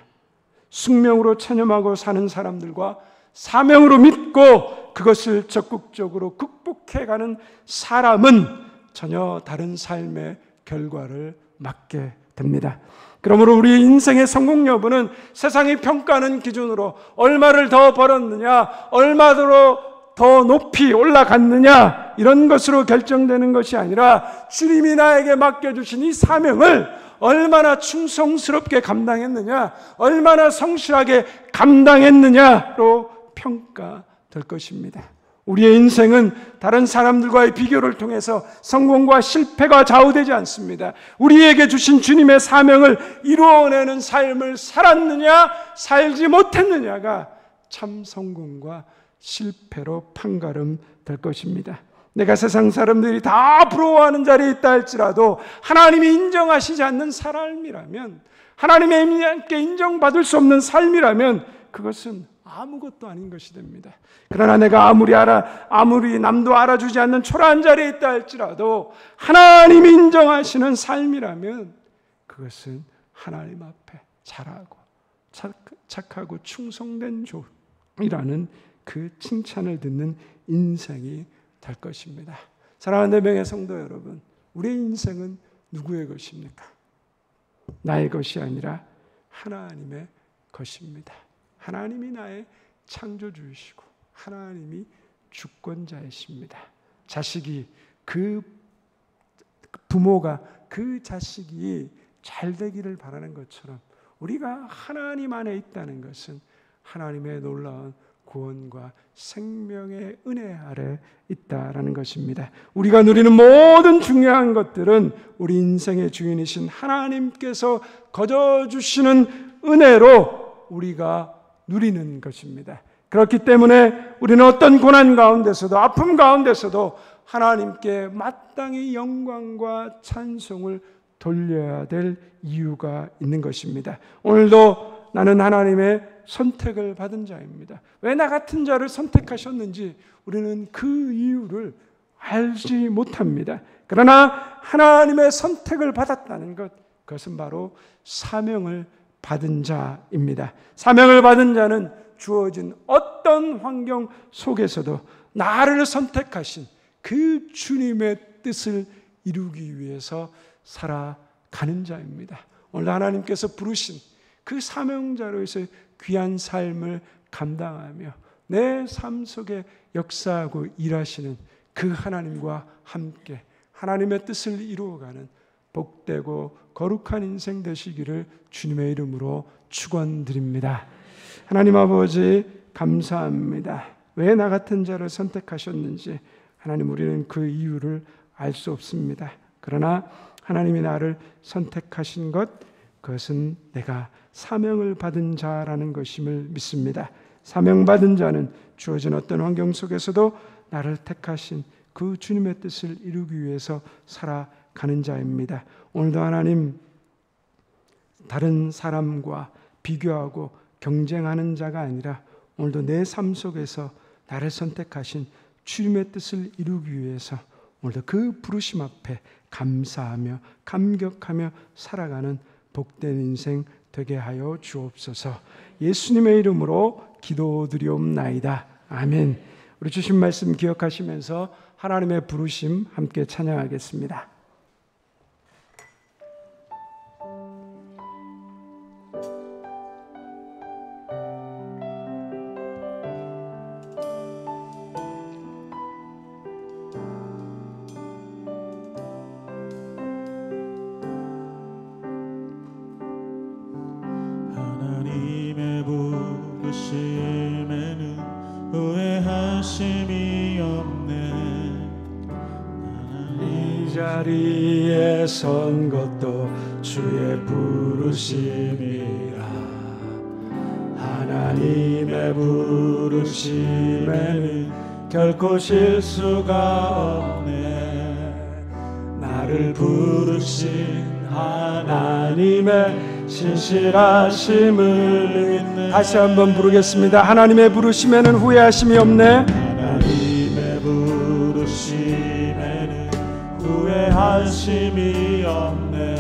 숙명으로 체념하고 사는 사람들과 사명으로 믿고 그것을 적극적으로 극복해가는 사람은 전혀 다른 삶의 결과를 맞게 됩니다. 그러므로 우리 인생의 성공 여부는 세상이 평가하는 기준으로 얼마를 더 벌었느냐, 얼마로 더 높이 올라갔느냐 이런 것으로 결정되는 것이 아니라 주님이 나에게 맡겨주신 이 사명을 얼마나 충성스럽게 감당했느냐, 얼마나 성실하게 감당했느냐로 평가될 것입니다. 우리의 인생은 다른 사람들과의 비교를 통해서 성공과 실패가 좌우되지 않습니다. 우리에게 주신 주님의 사명을 이루어내는 삶을 살았느냐, 살지 못했느냐가 참 성공과 실패로 판가름될 것입니다. 내가 세상 사람들이 다 부러워하는 자리에 있다 할지라도 하나님이 인정하시지 않는 삶이라면, 하나님께 인정받을 수 없는 삶이라면 그것은 아무것도 아닌 것이 됩니다. 그러나 내가 아무리 남도 알아주지 않는 초라한 자리에 있다 할지라도 하나님이 인정하시는 삶이라면 그것은 하나님 앞에 잘하고 착하고 충성된 종이라는 그 칭찬을 듣는 인생이 될 것입니다. 사랑하는 내 명의 성도 여러분, 우리의 인생은 누구의 것입니까? 나의 것이 아니라 하나님의 것입니다. 하나님이 나의 창조주이시고 하나님이 주권자이십니다. 자식이 부모가 그 자식이 잘 되기를 바라는 것처럼 우리가 하나님 안에 있다는 것은 하나님의 놀라운 구원과 생명의 은혜 아래 있다라는 것입니다. 우리가 누리는 모든 중요한 것들은 우리 인생의 주인이신 하나님께서 거저주시는 은혜로 우리가 누리는 것입니다. 그렇기 때문에 우리는 어떤 고난 가운데서도 아픔 가운데서도 하나님께 마땅히 영광과 찬송을 돌려야 될 이유가 있는 것입니다. 오늘도 나는 하나님의 선택을 받은 자입니다. 왜 나 같은 자를 선택하셨는지 우리는 그 이유를 알지 못합니다. 그러나 하나님의 선택을 받았다는 것, 그것은 바로 사명을 받은 자입니다. 사명을 받은 자는 주어진 어떤 환경 속에서도 나를 선택하신 그 주님의 뜻을 이루기 위해서 살아가는 자입니다. 오늘 하나님께서 부르신 그 사명자로서의 귀한 삶을 감당하며 내 삶 속에 역사하고 일하시는 그 하나님과 함께 하나님의 뜻을 이루어가는 복되고 거룩한 인생 되시기를 주님의 이름으로 축원드립니다. 하나님 아버지 감사합니다. 왜 나 같은 자를 선택하셨는지 하나님, 우리는 그 이유를 알 수 없습니다. 그러나 하나님이 나를 선택하신 것, 그것은 내가 사명을 받은 자라는 것임을 믿습니다. 사명받은 자는 주어진 어떤 환경 속에서도 나를 택하신 그 주님의 뜻을 이루기 위해서 살아가는 자입니다. 오늘도 하나님, 다른 사람과 비교하고 경쟁하는 자가 아니라 오늘도 내 삶 속에서 나를 선택하신 주님의 뜻을 이루기 위해서 오늘도 그 부르심 앞에 감사하며 감격하며 살아가는 복된 인생 되게 하여 주옵소서. 예수님의 이름으로 기도드리옵나이다. 아멘. 우리 주신 말씀 기억하시면서 하나님의 부르심 함께 찬양하겠습니다. 하나님의 부르심에는 후회하심이 없네. 이 자리에 선 것도 주의 부르심이라. 하나님의 부르심에는 결코 실수가 없네. 나를 부르신 하나님의 신실하심을 믿네. 다시 한번 부르겠습니다. 하나님의 부르심에는 후회하심이 없네. 하나님의 부르심에는 후회하심이 없네.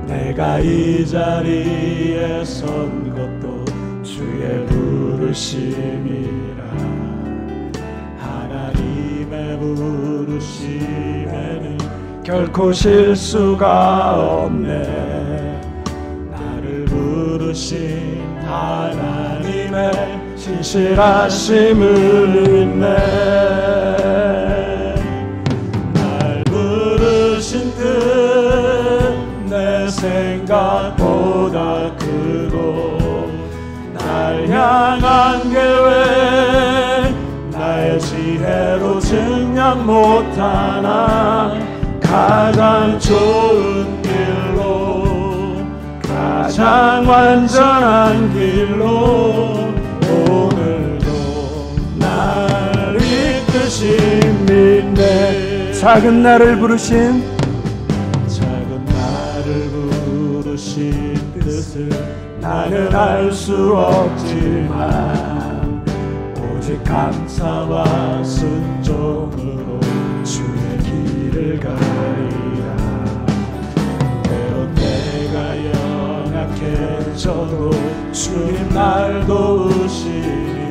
내가 이 자리에 선 것도 주의 부르심이라. 하나님의 부르심에는 결코 실수가 없네. 나를 부르신 하나님의 신실하심을 믿네. 날 부르신 뜻 내 생각보다 크고, 날 향한 계획 나의 지혜로 증량 못하나. 가장 좋은 길로, 가장 완전한 길로 오늘도 날 이끄신 믿네. 작은 나를 부르신 뜻을 나는 알 수 없지만, 오직 감사와 순종으로 주의 길을 가리라. 때론 내가 연약해져도 주님 날 도우시니,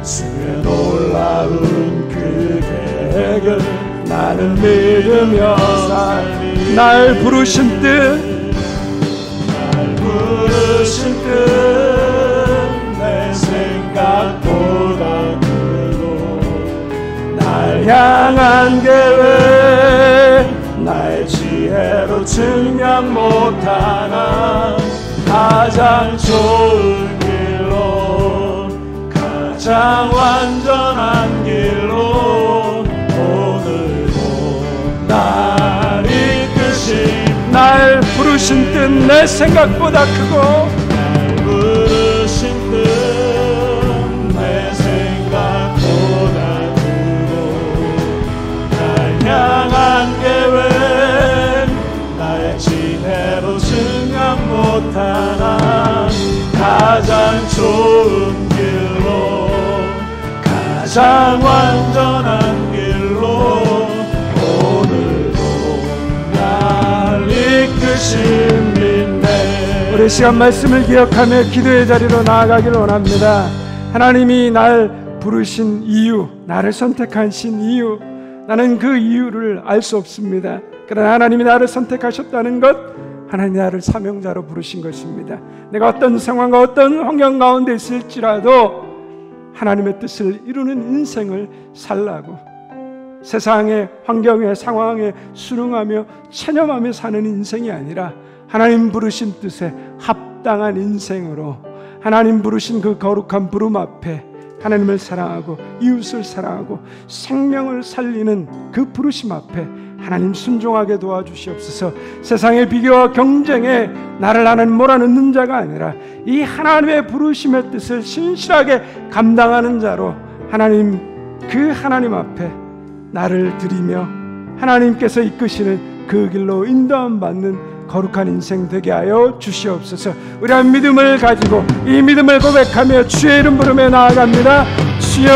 주의 놀라운 그 계획을 나는 믿으며 살리. 날 부르신 뜻, 날 부르신 뜻 내 생각보다 크고, 날 향한 계획 나의 지혜로 증량 못하나. 가장 좋은 길로, 가장 완전한 길로 오늘도 날 이끄신. 날 부르신 뜻 내 생각보다 크고, 날 부르신 뜻 내 생각보다 크고, 날 향한 계획 나의 지혜로 증량 못하나. 가장 좋은 길로, 가장 완전한 길로 오늘도 날 이끄신 믿네. 우리 시간 말씀을 기억하며 기도의 자리로 나아가길 원합니다. 하나님이 날 부르신 이유, 나를 선택하신 이유, 나는 그 이유를 알 수 없습니다. 그러나 하나님이 나를 선택하셨다는 것, 하나님이 나를 사명자로 부르신 것입니다. 내가 어떤 상황과 어떤 환경 가운데 있을지라도 하나님의 뜻을 이루는 인생을 살라고, 세상의 환경에 상황에 순응하며 체념하며 사는 인생이 아니라 하나님 부르신 뜻에 합당한 인생으로, 하나님 부르신 그 거룩한 부름 앞에 하나님을 사랑하고 이웃을 사랑하고 생명을 살리는 그 부르심 앞에 하나님 순종하게 도와주시옵소서. 세상의 비교와 경쟁에 나를 하나님 몰아넣는 자가 아니라 이 하나님의 부르심의 뜻을 신실하게 감당하는 자로 하나님, 그 하나님 앞에 나를 드리며 하나님께서 이끄시는 그 길로 인도함 받는 거룩한 인생 되게 하여 주시옵소서. 우리한 믿음을 가지고 이 믿음을 고백하며 주의 이름 부르며 나아갑니다. 주여,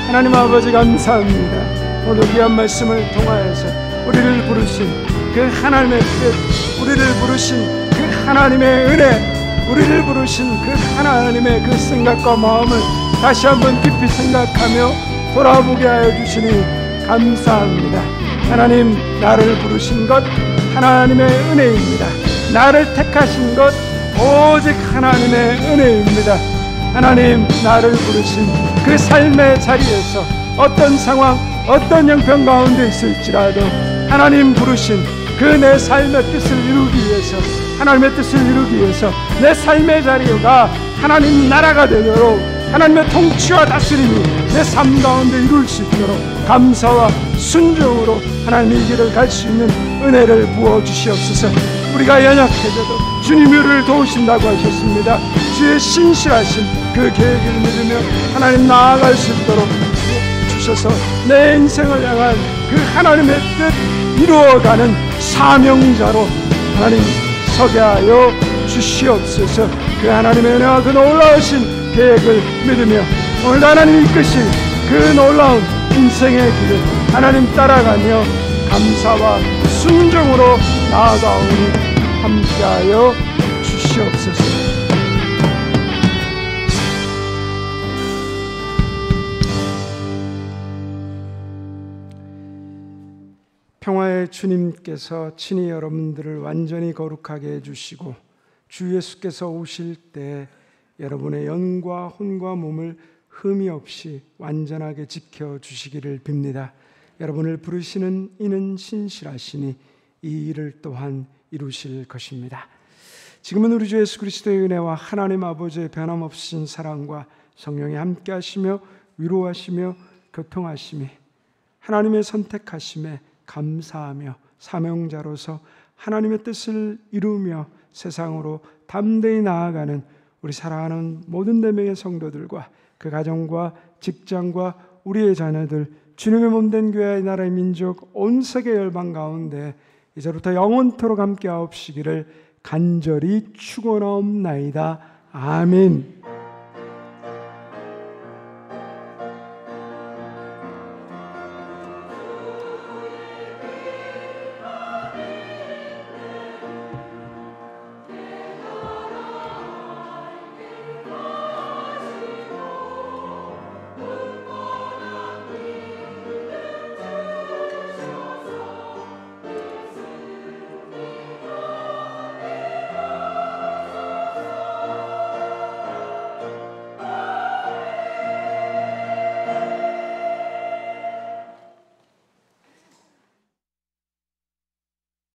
하나님 아버지 감사합니다. 오늘 귀한 말씀을 통하여서 우리를 부르신 그 하나님의 뜻, 우리를 부르신 그 하나님의 은혜, 우리를 부르신 그 하나님의 그 생각과 마음을 다시 한번 깊이 생각하며 돌아보게 하여 주시니 감사합니다. 하나님, 나를 부르신 것 하나님의 은혜입니다. 나를 택하신 것 오직 하나님의 은혜입니다. 하나님, 나를 부르신 그 삶의 자리에서 어떤 상황, 어떤 형편 가운데 있을지라도 하나님 부르신 그 내 삶의 뜻을 이루기 위해서, 하나님의 뜻을 이루기 위해서 내 삶의 자리가 하나님 나라가 되도록, 하나님의 통치와 다스림이 내 삶 가운데 이룰 수 있도록 감사와 순종으로 하나님의 길을 갈 수 있는 은혜를 부어주시옵소서. 우리가 연약해져도 주님이 우리를 도우신다고 하셨습니다. 주의 신실하신 그 계획을 믿으며 하나님 나아갈 수 있도록 주셔서 내 인생을 향한 그 하나님의 뜻 이루어가는 사명자로 하나님 서게 하여 주시옵소서. 그 하나님의 은혜와 그 놀라우신 계획을 믿으며 오늘도 하나님 이끄신 그 놀라운 인생의 길을 하나님 따라가며 감사와 순종으로 나아가오니 함께하여 주시옵소서. 평화의 주님께서 친히 여러분들을 완전히 거룩하게 해주시고 주 예수께서 오실 때 여러분의 영과 혼과 몸을 흠이 없이 완전하게 지켜주시기를 빕니다. 여러분을 부르시는 이는 신실하시니 이 일을 또한 이루실 것입니다. 지금은 우리 주 예수 그리스도의 은혜와 하나님 아버지의 변함없으신 사랑과 성령이 함께 하시며 위로하시며 교통하심이 하나님의 선택하심에 감사하며 사명자로서 하나님의 뜻을 이루며 세상으로 담대히 나아가는 우리 사랑하는 모든 대명의 성도들과 그 가정과 직장과 우리의 자녀들, 주님의 몸된 교회의 나라의 민족 온 세계 열방 가운데 이제부터 영원토록 함께 하옵시기를 간절히 축원하옵나이다. 아멘.